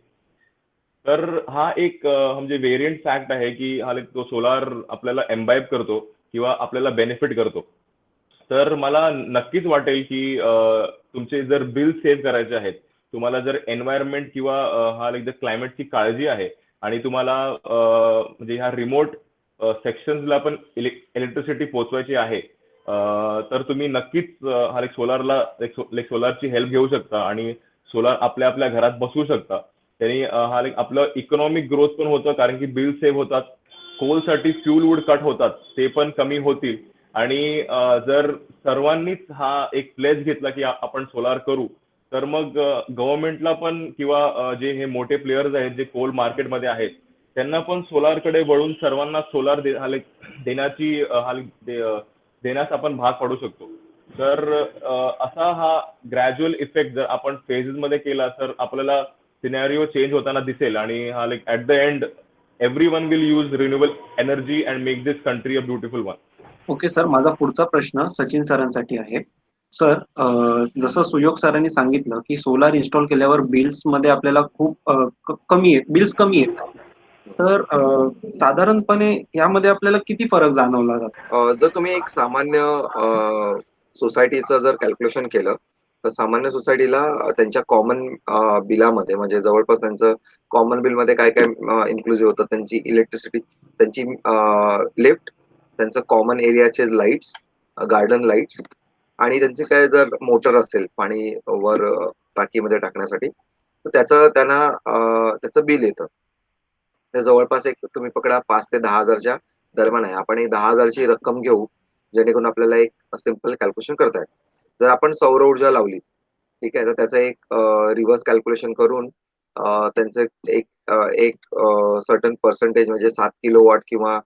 तर हा एक म्हणजे व्हेरियंट फॅक्ट आहे की हा तो सोलार आपल्याला एम्बाईब करतो किंवा आपल्याला बेनिफिट करतो. तर मला नक्कीच वाटेल की तुमचे जर बिल सेव्ह करायचे आहेत, तुम्हाला जर एन्व्हायरमेंट किंवा हा लाईक द क्लायमेटची काळजी आहे आणि तुम्हाला म्हणजे ह्या रिमोट सेक्शन्सला पण इलेक्ट्रिसिटी पोहोचवायची आहे तर तुम्ही नक्कीच हा लाईक सोलारला सोलारची हेल्प घेऊ शकता आणि सोलार आपल्या आपल्या घरात बसवू शकता. त्यांनी हा लाईक आपलं इकॉनॉमिक ग्रोथ पण होतं कारण की बिल सेव्ह होतात, कोलसाठी फ्यूल वूड कट होतात ते पण कमी होतील आणि जर सर्वांनीच हा एक प्लेस घेतला की आपण सोलार करू तर मग गव्हर्नमेंटला पण किंवा जे हे मोठे प्लेयर्स आहेत जे कोल मार्केटमध्ये आहेत त्यांना पण सोलारकडे वळून सर्वांना सोलार देण्यास आपण भाग पाडू शकतो. तर असा हा ग्रॅज्युअल इफेक्ट जर आपण फेजेसमध्ये केला तर आपल्याला सिनॅरिओ चेंज होताना दिसेल आणि हा like at the end everyone will use renewable energy and make this country a beautiful one. Okay sir, माझा पुढचा प्रश्न सचिन सरांसाठी आहे. सर, जसं सुयोग सरांनी सांगितलं की सोलार इन्स्टॉल केल्यावर बिल्स मध्ये आपल्याला खूप बिल्स कमी येतात. तर साधारणपणे यामध्ये आपल्याला किती फरक जाणवला जातो? जर तुम्ही एक सामान्य सोसायटीचं जर कॅल्क्युलेशन केलं तर सामान्य सोसायटीला त्यांच्या कॉमन बिलामध्ये म्हणजे जवळपास त्यांचं कॉमन बिलमध्ये काय काय इन्क्लुझिव्ह होतं, त्यांची इलेक्ट्रिसिटी, त्यांची लिफ्ट, त्यांचं कॉमन एरियाचे लाईट्स, गार्डन लाईट्स आणि त्यांचे काय जर मोटर असेल पाणी वर टाकीमध्ये टाकण्यासाठी तर त्याचं बिल येतं. ते जवळपास एक तुम्ही पकडा 5 ते 10,000च्या दरम्यान आहे. आपण एक 10,000ची रक्कम घेऊ जेणेकरून आपल्याला एक सिंपल कॅल्क्युलेशन करता येईल. जर आपण सौर ऊर्जा लावली, ठीक आहे, तर त्याचं एक रिव्हर्स कॅल्क्युलेशन करून त्यांचं एक सर्टन पर्सेंटेज म्हणजे 7 किलोवॉट किंवा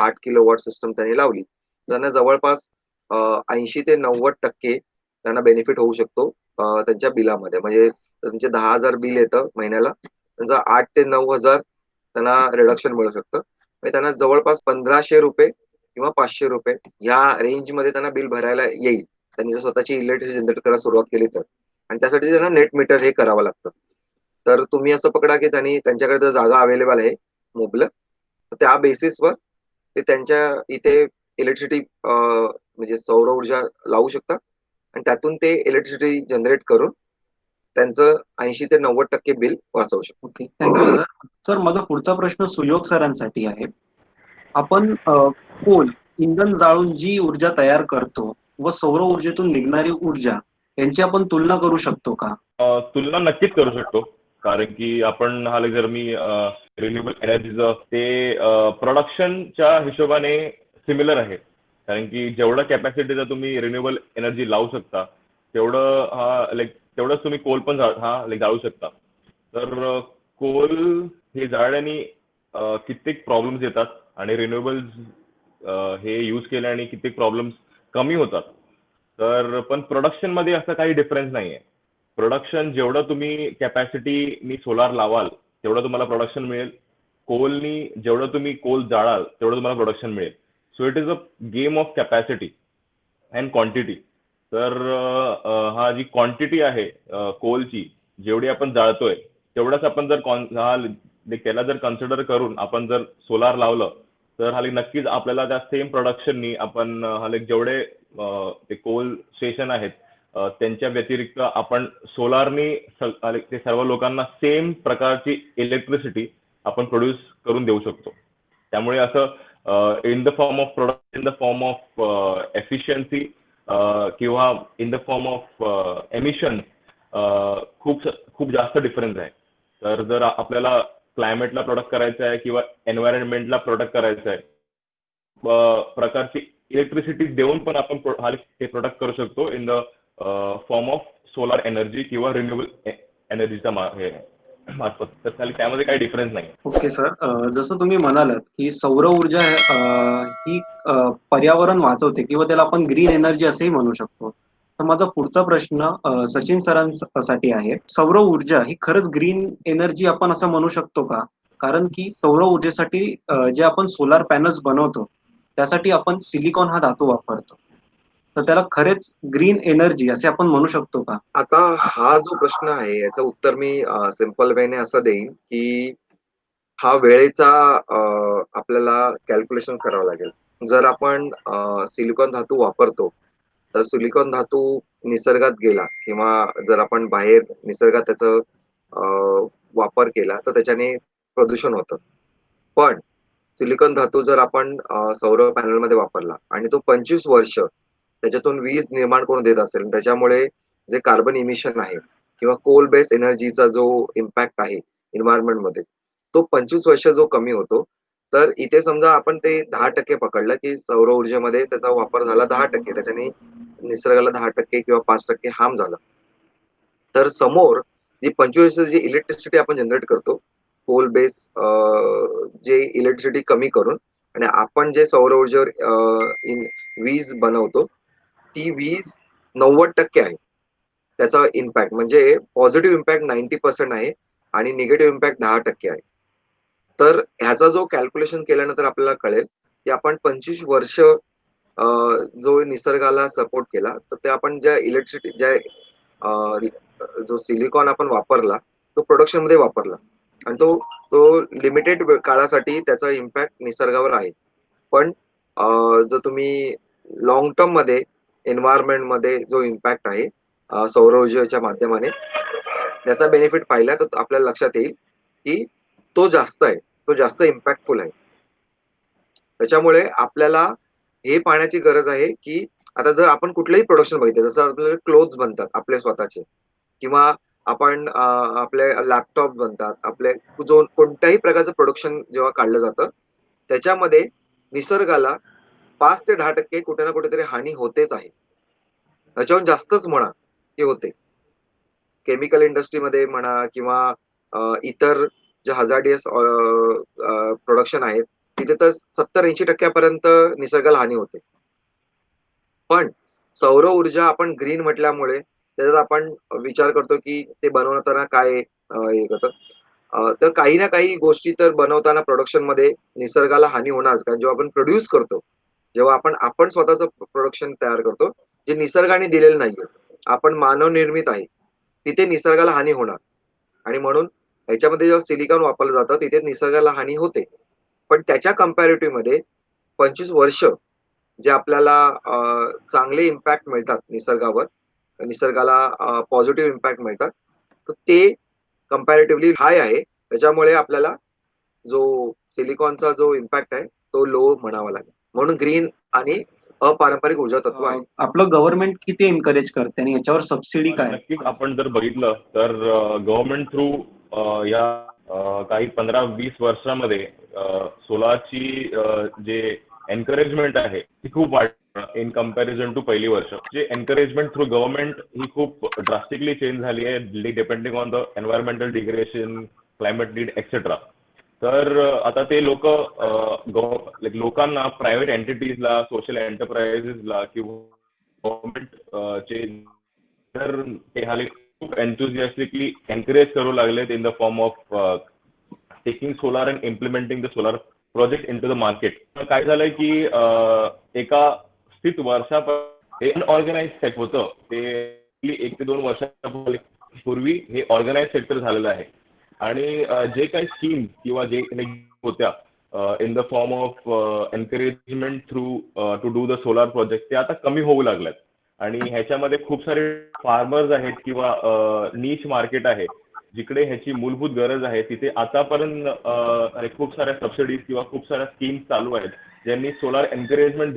8 किलोवॉट सिस्टम त्यांनी लावली, त्यांना जवळपास 80 ते 90% त्यांना बेनिफिट होऊ शकतो त्यांच्या बिलामध्ये. म्हणजे त्यांचे 10,000 बिल येतं महिन्याला, त्यांचा 8 ते 9,000 त्यांना रिडक्शन मिळू शकतं. म्हणजे त्यांना जवळपास ₹1,500 किंवा ₹500 या रेंजमध्ये त्यांना बिल भरायला येईल. त्यांनी जर स्वतःची इलेक्ट्रिसिटी जनरेट करायला सुरुवात केली तर. आणि त्यासाठी त्यांना नेट मीटर हे करावं लागतं. तर तुम्ही असं पकडा की त्यांच्याकडे जर जागा अवेलेबल आहे मुबलक, तर त्या बेसिसवर ते त्यांच्या इथे इलेक्ट्रिसिटी म्हणजे सौर ऊर्जा लावू शकतात आणि त्यातून ते इलेक्ट्रिसिटी जनरेट करून त्यांचं 80 ते 90% बिल वाचवू शकतो. Okay, thank you sir. सर, माझा पुढचा प्रश्न सुयोग सरांसाठी आहे. आपण कोल इंधन जाळून जी ऊर्जा तयार करतो व सौर ऊर्जेतून निघणारी ऊर्जा यांची आपण तुलना करू शकतो का? तुलना नक्कीच करू शकतो, कारण की आपण हा जर मी रिन्युएबल एनर्जीचं ते प्रोडक्शनच्या हिशोबाने सिमिलर आहे. कारण की जेवढं कॅपॅसिटीचं तुम्ही रिन्युएबल एनर्जी लावू शकता तेवढं हा लाईक तेवढंच तुम्ही कोल पण जाळू शकता. तर कोल हे जाळल्याने कित्येक प्रॉब्लेम्स येतात आणि रिन्युएबल्स हे यूज केल्याने कित्येक प्रॉब्लेम्स कमी होतात. तर पण प्रोडक्शनमध्ये असं काही डिफरन्स नाहीये. प्रोडक्शन जेवढं तुम्ही कॅपॅसिटीनी सोलार लावाल तेवढं तुम्हाला प्रोडक्शन मिळेल. कोलनी जेवढं तुम्ही कोल जाळाल तेवढं तुम्हाला प्रोडक्शन मिळेल. So it is a game of capacity and quantity. तर हा जी क्वांटिटी आहे कोलची, जेवढी आपण जाळतोय तेवढंच आपण जर त्याला जर कन्सिडर करून आपण जर सोलार लावलं तर हाली नक्कीच आपल्याला त्या सेम प्रोडक्शननी आपण हाले जेवढे ते कोल स्टेशन आहेत त्यांच्या व्यतिरिक्त आपण सोलारनी ते सर्व लोकांना सेम प्रकारची इलेक्ट्रिसिटी आपण प्रोड्यूस करून देऊ शकतो. त्यामुळे असं in the form of product, in the form of efficiency किंवा in the form of emission खूप जास्त डिफरन्स आहे. तर जर आपल्याला क्लायमेटला प्रोडक्ट करायचं आहे किंवा एन्व्हायरमेंटला प्रोडक्ट करायचं आहे, प्रकारची इलेक्ट्रिसिटी देऊन पण आपण हे प्रोडक्ट करू शकतो in the form of solar energy किंवा रिन्युएबल एनर्जीचा मार्फत. तर त्यामध्ये काही डिफरन्स नाही. ओके सर, जसं तुम्ही म्हणालात की सौर ऊर्जा ही पर्यावरण वाचवते किंवा त्याला आपण ग्रीन एनर्जी असेही म्हणू शकतो. तर माझा पुढचा प्रश्न सचिन सरांसाठी आहे. सौर ऊर्जा ही खरंच ग्रीन एनर्जी आपण असं म्हणू शकतो का? कारण की सौर ऊर्जेसाठी जे आपण सोलार पॅनल्स बनवतो त्यासाठी आपण सिलिकॉन हा धातू वापरतो. तर त्याला खरेच ग्रीन एनर्जी असे आपण म्हणू शकतो का? आता हा जो प्रश्न आहे याचं उत्तर मी सिंपल वेने असं देईन की हा वेळेचा आपल्याला कॅल्क्युलेशन करावं लागेल. जर आपण सिलिकॉन धातू वापरतो तर सिलिकॉन धातू निसर्गात गेला किंवा जर आपण बाहेर निसर्गात त्याचं वापर केला तर त्याच्याने प्रदूषण होतं. पण सिलिकॉन धातू जर आपण सौर पॅनलमध्ये वापरला आणि तो 25 वर्ष त्याच्यातून वीज निर्माण करून देत असेल, त्याच्यामुळे जे कार्बन इमिशन आहे किंवा कोल बेस एनर्जीचा जो इम्पॅक्ट आहे एन्व्हायरमेंटमध्ये, तो 25 वर्ष जो कमी होतो. तर इथे समजा आपण ते 10% पकडलं की सौर ऊर्जेमध्ये त्याचा वापर झाला 10%, त्याच्याने निसर्गाला 10% किंवा 5% हार्म झालं. तर समोर जी 25 वर्ष जी इलेक्ट्रिसिटी आपण जनरेट करतो कोल बेस जे इलेक्ट्रिसिटी कमी करून आणि आपण जे सौर ऊर्जेवर वीज बनवतो ती वीज 90% आहे. त्याचा इम्पॅक्ट म्हणजे पॉझिटिव्ह इम्पॅक्ट 90% आहे आणि निगेटिव्ह इम्पॅक्ट 10% आहे. तर ह्याचा जो कॅल्क्युलेशन केल्यानंतर आपल्याला कळेल की आपण 25 वर्ष जो निसर्गाला सपोर्ट केला तर ते आपण ज्या इलेक्ट्रिसिटी जो सिलिकॉन आपण वापरला तो प्रोडक्शन मध्ये वापरला आणि तो तो लिमिटेड काळासाठी त्याचा इम्पॅक्ट निसर्गावर आहे. पण जर तुम्ही लॉंग टर्म मध्ये एन्व्हायरमेंट मध्ये जो इम्पॅक्ट आहे सौर ऊर्जेच्या माध्यमाने त्याचा बेनिफिट पाहिला तर आपल्याला लक्षात येईल की तो जास्त आहे, तो जास्त इम्पॅक्टफुल आहे. त्याच्यामुळे आपल्याला हे पाहण्याची गरज आहे की आता जर आपण कुठलंही प्रोडक्शन बघितलं, जसं आपल्याला क्लोथ्स बनतात आपले स्वतःचे किंवा आपण आपले लॅपटॉप बनतात, आपले जो कोणत्याही प्रकारचं प्रोडक्शन जेव्हा काढलं जातं त्याच्यामध्ये निसर्गाला 5 ते 10% कुठे ना कुठेतरी हानी होतेच आहे. त्याच्याहून जास्तच म्हणा की होते. केमिकल इंडस्ट्रीमध्ये म्हणा किंवा इतर जे हझार्डियस प्रोडक्शन आहेत तिथे तर 70-80% पर्यंत निसर्गाला हानी होते. पण सौर ऊर्जा आपण ग्रीन म्हटल्यामुळे त्याच्यात आपण विचार करतो की ते बनवताना काय हे करतं. तर काही ना काही गोष्टी तर बनवताना प्रोडक्शन मध्ये निसर्गाला हानी होणारच. कारण जेव्हा आपण प्रोड्यूस करतो, जेव्हा आपण स्वतःचं प्रोडक्शन तयार करतो जे निसर्गाने दिलेलं नाहीये, आपण मानव निर्मित आहे, तिथे निसर्गाला हानी होणार. आणि म्हणून ह्याच्यामध्ये जेव्हा सिलिकॉन वापरलं जातं तिथे निसर्गाला हानी होते. पण त्याच्या कंपॅरेटिव्ह मध्ये 25 वर्ष जे आपल्याला चांगले इम्पॅक्ट मिळतात निसर्गावर, निसर्गाला पॉझिटिव्ह इम्पॅक्ट मिळतात, तर ते कंपॅरेटिव्हली हाय आहे. त्याच्यामुळे आपल्याला जो सिलिकॉनचा जो इम्पॅक्ट आहे तो लो म्हणावा लागेल. म्हणून ग्रीन आणि अपारंपरिक ऊर्जा तत्व आहे. आपलं गव्हर्नमेंट किती एनकरेज करते आणि याच्यावर सबसिडी काय? नक्कीच आपण जर बघितलं तर गव्हर्नमेंट थ्रू या काही 15-20 वर्षामध्ये सोलारची जे एनकरेजमेंट आहे ती खूप वाढ इन कम्पॅरिझन टू पहिली वर्ष. जे एनकरेजमेंट थ्रू गव्हर्नमेंट ही खूप ड्रास्टिकली चेंज झाली आहे depending on the environmental degradation, climate need etcetera. तर आता ते लोक लोकांना, प्रायव्हेट एंटिटीजला, सोशल एंटरप्राइजेसला किंवा गव्हर्नमेंटचे तर ते हाली खूप एन्थुसियास्टिकली एनकरेज करू लागलेत in the form of taking solar and implementing the solar project into the market. काय झालंय की एका स्थित वर्षापूर्वी अनऑर्गनाइज सेक्टर होतं ते 1 ते 2 वर्षापूर्वी हे ऑर्गनाइज सेक्टर झालेलं आहे. आणि जे काही स्कीम किंवा जे होत्या in the form of encouragement through to do the solar project ते आता कमी होऊ लागल्यात. आणि ह्याच्यामध्ये खूप सारे फार्मर्स आहेत किंवा नीच मार्केट आहे जिकडे ह्याची मूलभूत गरज आहे तिथे आतापर्यंत खूप साऱ्या सबसिडीज किंवा खूप साऱ्या स्कीम्स चालू आहेत ज्यांनी सोलार एनकरेजमेंट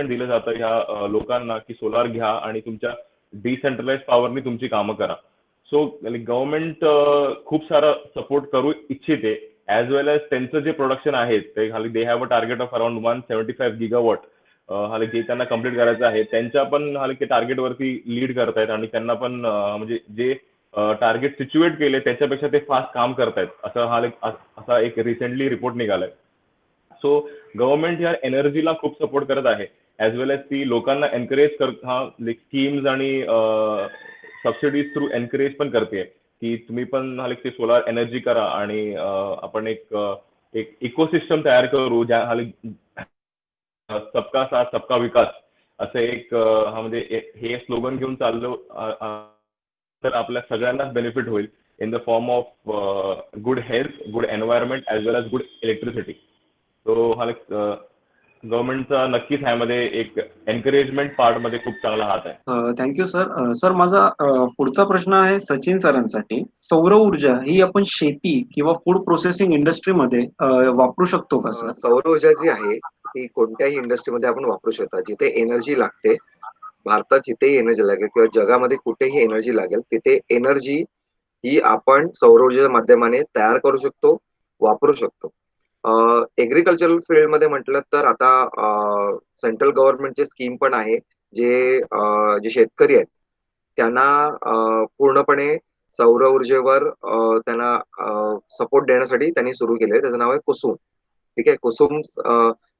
दिलं जातं ह्या लोकांना की सोलार घ्या आणि तुमच्या डिसेंट्रलाइज पॉवरनी तुमची कामं करा. सो गव्हर्नमेंट खूप सारा सपोर्ट करू इच्छिते ॲज वेल एज त्यांचं जे प्रोडक्शन आहे ते खाली they have a target of around 175 gigawatt हाल जे त्यांना कम्प्लीट करायचं आहे त्यांच्या पण हाल ते टार्गेटवरती लीड करतायत आणि त्यांना पण म्हणजे जे टार्गेट सिच्युएट केले त्याच्यापेक्षा ते फास्ट काम करतायत असं असा एक रिसेंटली रिपोर्ट निघालाय. सो गव्हर्नमेंट या एनर्जीला खूप सपोर्ट करत आहे ॲज वेल एज ती लोकांना एनकरेज स्कीम्स आणि सबसिडीज थ्रू एनकरेज पण करते की तुम्ही पण ते सोलार एनर्जी करा आणि आपण एक इकोसिस्टम तयार करू ज्या सबका साथ सबका विकास असं एक म्हणजे हे स्लोगन घेऊन चाललो तर आपल्या सगळ्यांनाच बेनिफिट होईल in the form of good health, good environment as well as good electricity. तो हा गव्हर्नमेंटचा नक्कीच ह्यामध्ये एक एनकरेजमेंट पार्टमध्ये खूप चांगला हात आहे. Thank you sir. सर माझा पुढचा प्रश्न आहे सचिन सरांसाठी. सौर ऊर्जा ही आपण शेती किंवा फूड प्रोसेसिंग इंडस्ट्रीमध्ये वापरू शकतो का सर? सौर ऊर्जा जी आहे ती कोणत्याही इंडस्ट्रीमध्ये आपण वापरू शकता. जिथे एनर्जी लागते, भारतात जिथेही एनर्जी लागेल किंवा जगामध्ये कुठेही एनर्जी लागेल तिथे एनर्जी ही आपण सौर ऊर्जेच्या माध्यमाने तयार करू शकतो, वापरू शकतो. एग्रीकल्चरल फील्डमध्ये म्हटलं तर आता सेंट्रल गव्हर्नमेंटचे स्कीम पण आहे जे शेतकरी आहेत त्यांना पूर्णपणे सौर ऊर्जेवर त्यांना सपोर्ट देण्यासाठी त्यांनी सुरू केले. त्याचं नाव आहे कुसुम. ठीक आहे. कुसुम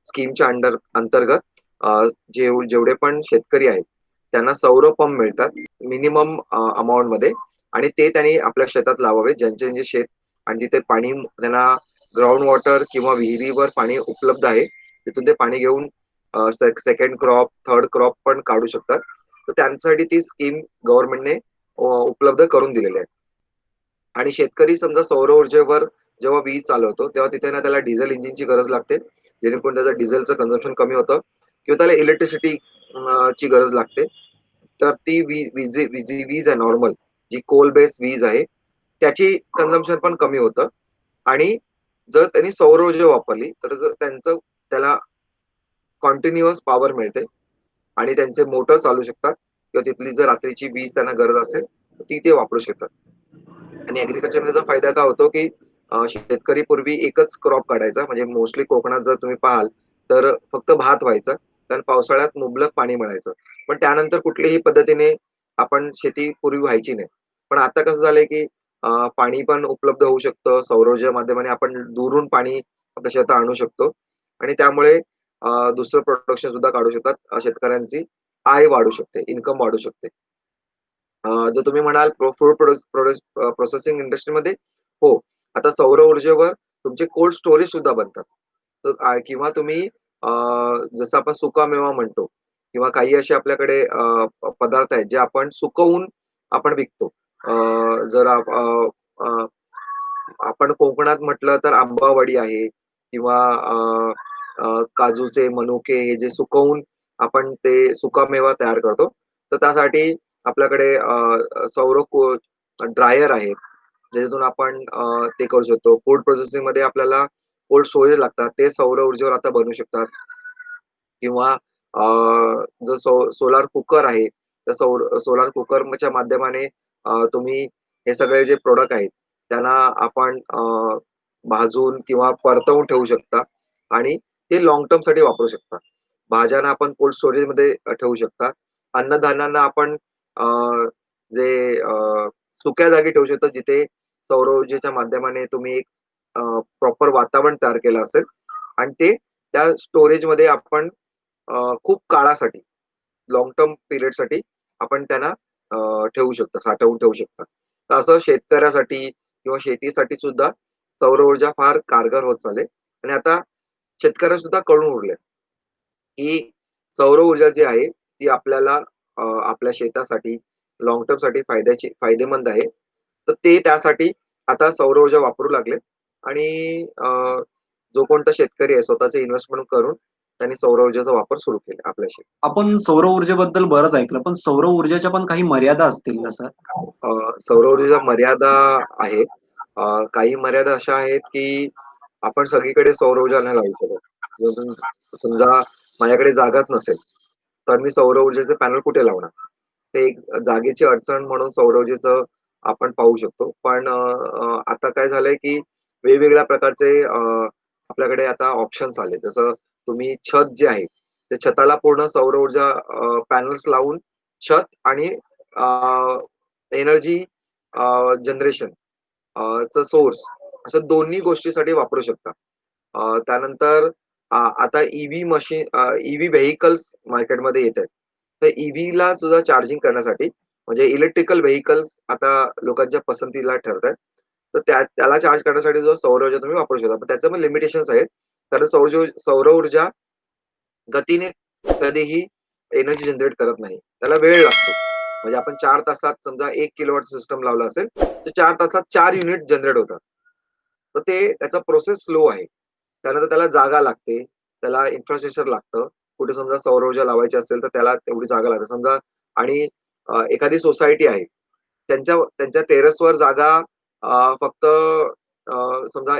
स्कीमच्या अंतर्गत जेवढे पण शेतकरी आहेत त्यांना सौर पंप मिळतात मिनिमम अमाऊंट मध्ये आणि ते त्यांनी आपल्या शेतात लावावे. ज्यांचे शेत आणि तिथे पाणी त्यांना ग्राउंड वॉटर किंवा विहिरीवर पाणी उपलब्ध आहे तिथून ते पाणी घेऊन सेकंड क्रॉप, थर्ड क्रॉप पण काढू शकतात. तर त्यांच्यासाठी ती स्कीम गव्हर्नमेंटने उपलब्ध करून दिलेली आहे. आणि शेतकरी समजा सौर ऊर्जेवर जेव्हा वीज चालवतो तेव्हा तिथे ना त्याला डिझेल इंजिनची गरज लागते जेणेकरून त्याचं डिझेलचं कन्झम्पशन कमी होतं किंवा त्याला इलेक्ट्रिसिटी ची गरज लागते. तर ती वीज आहे नॉर्मल जी कोल बेस वीज आहे त्याची कन्झम्पशन पण कमी होतं. आणि जर त्यांनी सौर ऊर्जा वापरली तर त्याला कॉन्टिन्युअस पॉवर मिळते आणि त्यांचे मोटर चालू शकतात किंवा तिथली जर रात्रीची वीज त्यांना गरज असेल तर ती ते वापरू शकतात. आणि ऍग्रिकल्चरचा फायदा काय होतो की शेतकरी पूर्वी एकच क्रॉप काढायचा म्हणजे मोस्टली कोकणात जर तुम्ही पाहाल तर फक्त भात व्हायचा कारण पावसाळ्यात मुबलक पाणी मिळायचं. पण त्यानंतर कुठल्याही पद्धतीने आपण शेती पूर्वी व्हायची नाही. पण आता कसं झालंय की पाणी पण उपलब्ध होऊ शकतं. सौर ऊर्जेच्या माध्यमाने आपण दुरून पाणी आपल्या शेतात आणू शकतो आणि त्यामुळे दुसरं प्रोडक्शन सुद्धा काढू शकतात. शेतकऱ्यांची आय वाढू शकते, इन्कम वाढू शकते. जर तुम्ही म्हणाल फूड प्रोसेसिंग इंडस्ट्रीमध्ये हो, आता सौर ऊर्जेवर तुमचे कोल्ड स्टोरेज सुद्धा बनतात. तर किंवा तुम्ही जसं आपण सुकामेवा म्हणतो किंवा काही असे आपल्याकडे पदार्थ आहेत जे आपण सुकवून आपण विकतो. जर आपण कोकणात म्हटलं तर आंबावडी आहे किंवा काजूचे मनुके हे जे सुकवून आपण ते सुकामेवा तयार करतो. तर त्यासाठी आपल्याकडे सौर ड्रायर आहेत ज्याच्यातून आपण ते करू शकतो. फूड प्रोसेसिंग मध्ये आपल्याला कोल्ड स्टोरेज लागतात ते सौर ऊर्जेवर आता बनवू शकतात. किंवा जो सोलार कुकर आहे त्या सोलार कुकरच्या माध्यमाने तुम्ही हे सगळे जे प्रोडक्ट आहेत त्यांना आपण भाजून किंवा परतवून ठेवू शकता आणि ते लॉंग टर्म साठी वापरू शकता. भाज्यांना आपण कोल्ड स्टोरेज मध्ये ठेवू शकता. अन्नधान्यांना आपण जे सुक्या जागी ठेवू शकता, जिथे सौर ऊर्जेच्या माध्यमाने तुम्ही एक प्रॉपर वातावरण तयार केलं असेल आणि ते त्या स्टोरेजमध्ये आपण खूप काळासाठी लाँग टर्म पिरियडसाठी आपण त्यांना ठेवू शकता, साठवून ठेवू शकता. तर असं शेतकऱ्यासाठी किंवा शेतीसाठी सुद्धा सौर ऊर्जा फार कारगर होत चालली आणि आता शेतकऱ्यांना सुद्धा कळून उरलंय, की सौर ऊर्जा जी आहे ती आपल्याला आपल्या शेतासाठी लाँग टर्मसाठी फायदेमंद आहे. तर ते त्यासाठी आता सौर ऊर्जा वापरू लागलेत आणि जो कोणता शेतकरी आहे स्वतःचे इन्व्हेस्टमेंट करून त्यांनी सौर ऊर्जेचा वापर सुरू केला आपल्या शेतात. आपण सौर ऊर्जेबद्दल बरंच ऐकलं, पण सौर ऊर्जेच्या पण काही मर्यादा असतील ना सर? सौर ऊर्जेच्या मर्यादा आहेत. काही मर्यादा अशा आहेत, की आपण सगळीकडे सौर ऊर्जा नाही लावू शकत. जर समजा माझ्याकडे जागाच नसेल, तर मी सौर ऊर्जेचे पॅनल कुठे लावणार? ते एक जागेची अडचण म्हणून सौर ऊर्जेचं आपण पाहू शकतो. पण आता काय झालंय, की वेगवेगळ्या प्रकारचे आपल्याकडे आता ऑप्शन्स आले. जसं तुम्ही छत जे आहे, ते छताला पूर्ण सौर ऊर्जा पॅनल्स लावून छत आणि एनर्जी जनरेशन चा सोर्स असं दोन्ही गोष्टीसाठी वापरू शकता. त्यानंतर आता ईव्ही मशीन ईव्ही व्हेइकल्स मार्केटमध्ये येत आहेत. तर ईव्हीला सुद्धा चार्जिंग करण्यासाठी म्हणजे इलेक्ट्रिकल व्हेइकल्स आता लोकांच्या पसंतीला ठरतायत. तर त्याला चार्ज करण्यासाठी जो सौर ऊर्जा तुम्ही वापरू शकता. पण त्याचं पण लिमिटेशन्स आहेत. कारण सौर ऊर्जा गतीने कधीही एनर्जी जनरेट करत नाही. त्याला वेळ लागतो. म्हणजे आपण 4 तासात समजा 1 किलोवॉट सिस्टम लावला असेल, तर 4 तासात 4 युनिट जनरेट होतात. तर ते त्याचा प्रोसेस स्लो आहे. त्यानंतर त्याला जागा लागते, त्याला इन्फ्रास्ट्रक्चर लागतं. कुठे समजा सौर ऊर्जा लावायची असेल, तर त्याला तेवढी जागा लागते. समजा आणि एखादी सोसायटी आहे. त्यांच्या त्यांच्या टेरेसवर जागा फक्त समजा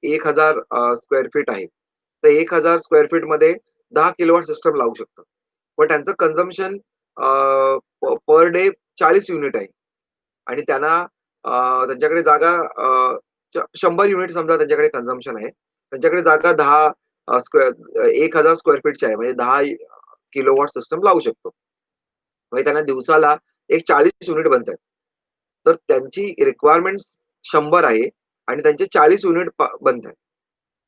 1000 स्क्वेअर फीट आहे. तर 1000 स्क्वेअर फीटमध्ये 10 किलोवॉट सिस्टम लावू शकतात. पण त्यांचं कन्झम्पशन पर डे 40 युनिट आहे आणि त्यांना त्यांच्याकडे जागा 100 युनिट समजा त्यांच्याकडे कन्झम्पशन आहे. त्यांच्याकडे जागा 1000 स्क्वेअर फीटची आहे. म्हणजे 10 किलोवॉट सिस्टम लावू शकतो. म्हणजे त्यांना दिवसाला एक 40 युनिट बनतायत. तर त्यांची रिक्वायरमेंट्स 100 आहे आणि त्यांचे 40 युनिट बनतायत.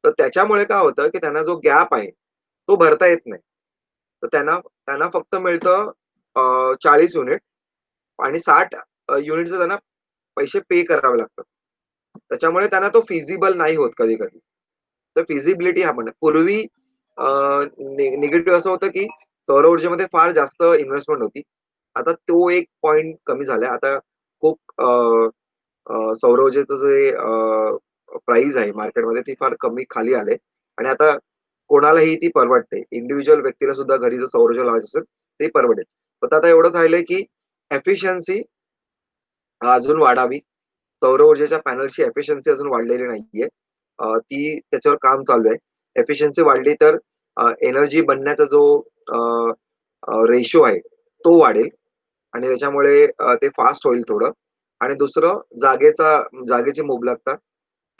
तर त्याच्यामुळे काय होतं, की त्यांना जो गॅप आहे, तो भरता येत नाही. तर त्यांना त्यांना फक्त मिळतं 40 युनिट आणि 60 युनिटचे त्यांना पैसे पे करावे लागतात. त्याच्यामुळे त्यांना तो फिजिबल नाही होत कधी-कधी. तर फिजिबिलिटी हा पण आहे. पूर्वी निगेटिव्ह असं होतं, की सौर ऊर्जेमध्ये फार जास्त इन्व्हेस्टमेंट होती. आता तो एक पॉइंट कमी झालाय. आता खूप सौर ऊर्जेचं जे प्राईस आहे मार्केटमध्ये ती फार कमी खाली आले आणि आता कोणालाही ती परवडते. इंडिव्हिज्युअल व्यक्तीला सुद्धा घरी जर सौर ऊर्जा लावायची असेल, ते परवडेल. फक्त आता एवढंच राहिलंय, की एफिशियन्सी अजून वाढावी. सौर ऊर्जेच्या पॅनलची एफिशियन्सी अजून वाढलेली नाहीये. ती त्याच्यावर काम चालू आहे. एफिशियन्सी वाढली तर एनर्जी बनण्याचा जो रेशो आहे, तो वाढेल आणि त्याच्यामुळे ते फास्ट होईल थोडं आणि दुसरं जागेची मुबलकता.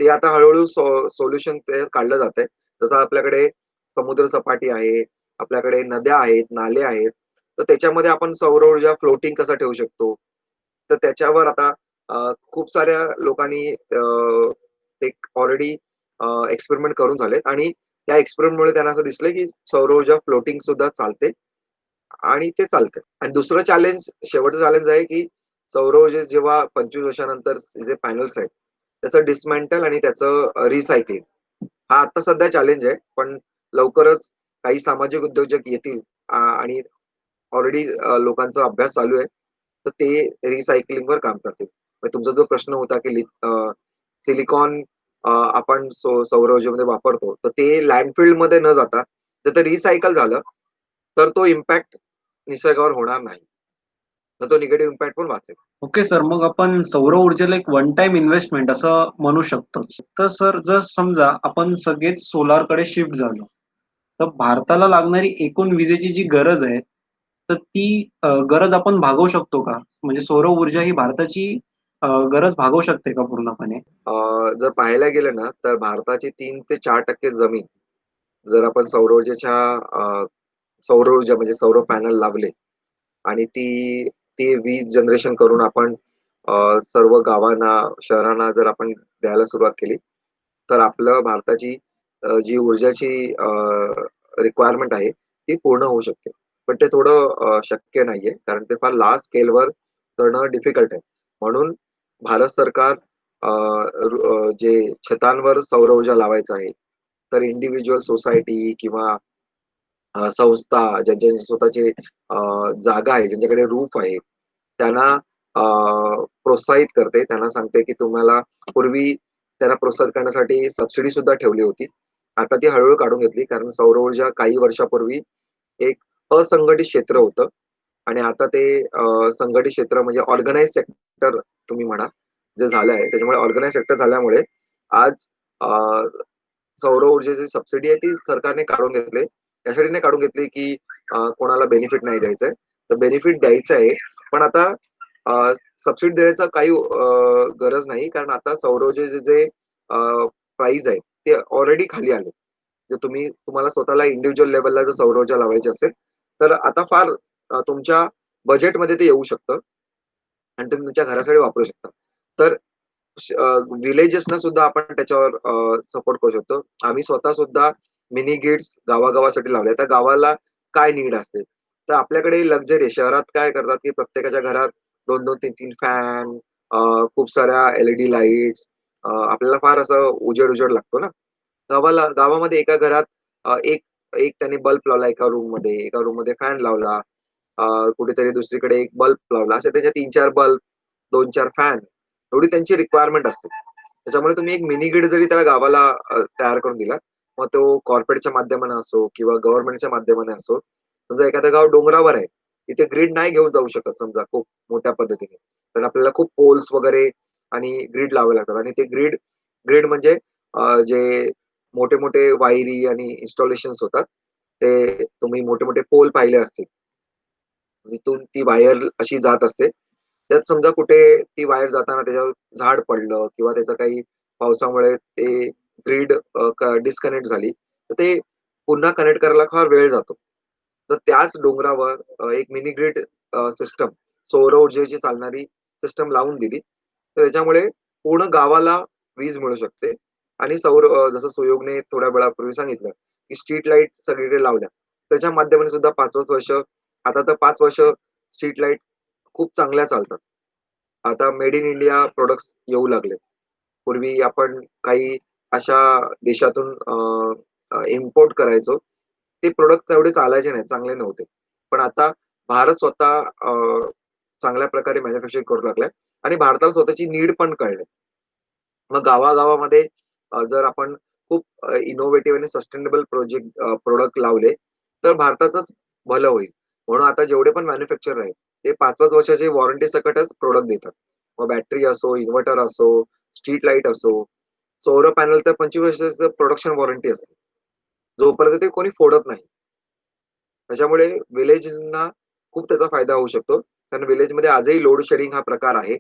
ते आता हळू-हळू सोल्युशन ते काढलं जातंय. जसं आपल्याकडे समुद्र सपाटी आहे, आपल्याकडे नद्या आहेत, नाले आहेत. तर त्याच्यामध्ये आपण सौर ऊर्जा फ्लोटिंग कसं ठेवू शकतो. तर त्याच्यावर आता खूप साऱ्या लोकांनी एक ऑलरेडी एक्सपेरिमेंट करून झालेत आणि त्या एक्सपेरिमेंटमुळे त्यांना असं दिसलंय, की सौर ऊर्जा फ्लोटिंग सुद्धा चालते आणि ते चालतंय. आणि दुसरं शेवटचं चॅलेंज आहे, की सौर ऊर्जेत जेव्हा 25 वर्षानंतर जे पॅनल्स आहेत, त्याचं डिसमेंटल आणि त्याचं रिसायकलिंग हा आता सध्या चॅलेंज आहे. पण लवकरच काही सामाजिक उद्योजक येतील आणि ऑलरेडी लोकांचा अभ्यास चालू आहे. तर ते रिसायकलिंगवर काम करतील. मग तुमचा जो प्रश्न होता, की सिलिकॉन आपण सौर ऊर्जेमध्ये वापरतो. तर ते लँडफिलमध्ये न जाता जर ते रिसायकल झालं, तर तो इम्पॅक्ट निसर्गावर होणार नाही. तर तो निगेटिव्ह इम्पॅक्ट पण वाचेल. ओके सर, मग आपण सौर ऊर्जेला एक वन टाइम इन्व्हेस्टमेंट असं म्हणू शकतोच. तर सर जर समजा आपण सगळेच सोलारकडे शिफ्ट झालो, तर भारताला लागणारी एकूण विजेची जी गरज आहे, तर ती गरज आपण भागवू शकतो का? म्हणजे सौर ऊर्जा ही भारताची गरज भागवू शकते का पूर्णपणे? जर पाहायला गेलं ना, तर भारताची 3 ते 4% जमीन जर आपण सौर ऊर्जा म्हणजे सौर पॅनल लावले आणि ते वीज जनरेशन करून आपण सर्व गावांना, शहरांना जर आपण द्यायला सुरुवात केली, तर आपलं भारताची जी ऊर्जाची रिक्वायरमेंट आहे, ती पूर्ण होऊ शकते. पण ते थोडं शक्य नाहीये, कारण ते फार लार्ज स्केलवर करणं डिफिकल्ट आहे. म्हणून भारत सरकार जे छतांवर सौर ऊर्जा लावायचं आहे, तर इंडिव्हिज्युअल सोसायटी किंवा संस्था ज्यांच्या स्वतःचे जागा आहे, ज्यांच्याकडे रूफ आहे, त्यांना प्रोत्साहित करते. त्यांना सांगते, की तुम्हाला पूर्वी त्यांना प्रोत्साहित करण्यासाठी सबसिडी सुद्धा ठेवली होती. आता ती हळू काढून घेतली. कारण सौर ऊर्जा काही वर्षापूर्वी एक असंघटित क्षेत्र होतं आणि आता ते संघटित क्षेत्र म्हणजे ऑर्गनाइज सेक्टर तुम्ही म्हणा, जे झालं आहे. त्याच्यामुळे ऑर्गनाइज सेक्टर झाल्यामुळे आज अ, सौर ऊर्जेची सबसिडी आहे ती सरकारने काढून घेतली. यासाठी नाही काढून घेतली, की कोणाला बेनिफिट नाही द्यायचंय. तर बेनिफिट द्यायचं आहे. पण आता सबसिडी देण्याचा काही गरज नाही. कारण आता सौर ऊर्जेचे जे प्राईस आहे, ते ऑलरेडी खाली आले. जर तुम्हाला स्वतःला इंडिव्हिज्युअल लेव्हलला जर सौर ऊर्जा लावायची असेल, तर आता फार तुमच्या बजेटमध्ये ते येऊ शकतं आणि तुम्ही तुमच्या घरासाठी वापरू शकता. तर विलेजेसना सुद्धा आपण त्याच्यावर सपोर्ट करू शकतो. आम्ही स्वतः सुद्धा मिनी ग्रिड्स गावागावासाठी लावल्या. त्या गावाला काय नीड असते? तर आपल्याकडे लक्झरी आहे. शहरात काय करतात, की प्रत्येकाच्या घरात 2-2, 3-3 फॅन, खूप साऱ्या एल-ई-डी लाईट्स, आपल्याला फार असं उजेड-उजेड लागतो ना. गावामध्ये एका घरात एक एक त्याने बल्ब लावला एका रूममध्ये, एका रूममध्ये फॅन लावला, कुठेतरी दुसरीकडे एक बल्ब लावला. असे त्याचे 3-4 बल्ब, 2-4 फॅन एवढी त्यांची रिक्वायरमेंट असते. त्याच्यामुळे तुम्ही एक मिनी ग्रिड जरी त्या गावाला तयार करून दिला, मग तो कॉर्पोरेटच्या माध्यमाने असो किंवा गव्हर्नमेंटच्या माध्यमाने असो. समजा एखादं गाव डोंगरावर आहे, तिथे ग्रिड नाही घेऊन जाऊ शकत समजा खूप मोठ्या पद्धतीने. तर आपल्याला खूप पोल्स वगैरे आणि ग्रिड लावावे लागतात आणि ते ग्रिड ग्रिड म्हणजे जे मोठे-मोठे वायरी आणि इन्स्टॉलेशन्स होतात. ते तुम्ही मोठे-मोठे पोल पाहिले असतील. जिथून ती वायर अशी जात असते. त्यात समजा कुठे ती वायर जाताना त्याच्यावर झाड पडलं किंवा त्याचं काही पावसामुळे ते ग्रिड डिस्कनेक्ट झाली, तर ते पुन्हा कनेक्ट करायला फार वेळ जातो. तर त्याच डोंगरावर एक मिनी ग्रिड सिस्टम, सौर ऊर्जेची चालणारी सिस्टम लावून दिली. तर त्याच्यामुळे पूर्ण गावाला वीज मिळू शकते आणि जसं सुयोगने थोड्या वेळापूर्वी सांगितलं, की स्ट्रीट लाईट सगळीकडे लावल्या. त्याच्या माध्यमाने सुद्धा 5-5 वर्ष, आता तर 5 वर्ष स्ट्रीट लाईट खूप चांगल्या चालतात. आता मेड इन इंडिया प्रॉडक्ट्स येऊ लागलेत. पूर्वी आपण काही अशा देशातून इम्पोर्ट करायचो. ते प्रॉडक्ट्स एवढे चालायचे नाहीत, चांगले नव्हते. पण आता भारत स्वतः चांगल्या प्रकारे मॅन्युफॅक्चर करू लागलाय आणि भारताला स्वतःची नीड पण कळली. मग गावागावामध्ये जर आपण खूप इनोव्हेटिव्ह आणि सस्टेनेबल प्रॉडक्ट लावले, तर भारताचंच भलं होईल. म्हणून आता जेवढे पण मॅन्युफॅक्चरर आहेत, ते 5-5 वर्षाची वॉरंटी सकटच प्रॉडक्ट देतात. मग बॅटरी असो, इन्व्हर्टर असो, स्ट्रीट लाईट असो, सौर पॅनल तर 25 वर्षाचं प्रोडक्शन वॉरंटी असते. जोपर्यंत ते कोणी फोडत नाही. त्याच्यामुळे विलेजना खूप त्याचा फायदा होऊ शकतो. कारण विलेजमध्ये आजही लोड शेडिंग हा प्रकार आहे.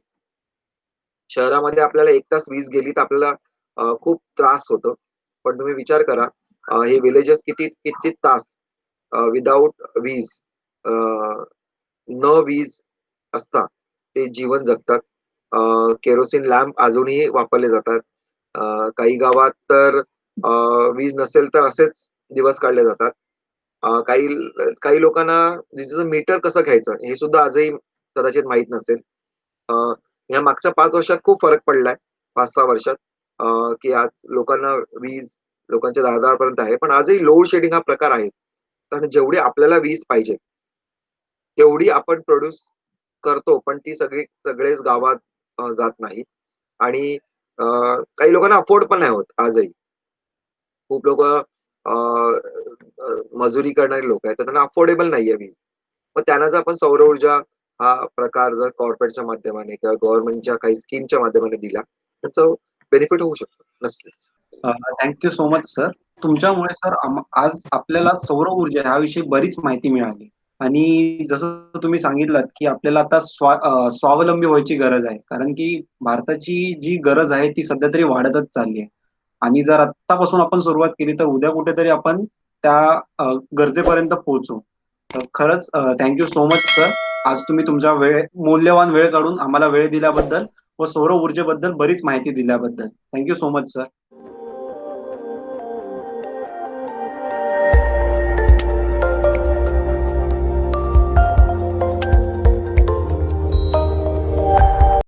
शहरामध्ये आपल्याला 1 तास वीज गेली तर आपल्याला खूप त्रास होतो. पण तुम्ही विचार करा, हे विलेजेस किती किती तास विथआऊट वीज, अ, न वीज असता ते जीवन जगतात. केरोसिन लॅम्प अजूनही वापरले जातात. काही गावात तर वीज नसेल तर असेच दिवस काढले जातात. काही काही लोकांना विजेचं मीटर कसं घ्यायचं हे सुद्धा आजही कदाचित माहीत नसेल. अ, या मागच्या 5 वर्षात खूप फरक पडलाय. 5-6 वर्षात, की आज लोकांना वीज लोकांच्या दारादारापर्यंत आहे. पण आजही लोड शेडिंग हा प्रकार आहे. कारण जेवढी आपल्याला वीज पाहिजे, तेवढी आपण प्रोड्यूस करतो, पण ती सगळेच गावात जात नाही. आणि अ, काही लोकांना अफोर्ड पण नाही होत आजही. खूप लोकं मजुरी करणारी लोकं आहेत, तर त्यांना अफोर्डेबल नाहीये वीज. मग त्यांना जर आपण सौर ऊर्जा हा प्रकार जर कॉर्पोरेटच्या माध्यमाने किंवा गव्हर्नमेंटच्या काही स्कीमच्या माध्यमाने दिला, त्याचं बेनिफिट होऊ शकतो. नक्कीच. Thank so much sir. तुमच्यामुळे सर आज आपल्याला सौर ऊर्जा ह्याविषयी बरीच माहिती मिळाली आणि जसं तुम्ही सांगितलात, की आपल्याला आता स्वावलंबी व्हायची गरज आहे. कारण की भारताची जी गरज आहे ती सध्या तरी वाढतच चालली आहे. आणि जर आत्तापासून आपण सुरुवात केली तर उद्या कुठेतरी आपण त्या गरजेपर्यंत पोहोचू. तर खरंच थँक्यू सो मच सर. आज तुम्ही तुमचा मूल्यवान वेळ काढून आम्हाला वेळ दिल्याबद्दल व सौर ऊर्जेबद्दल बरीच माहिती दिल्याबद्दल थँक्यू सो मच सर.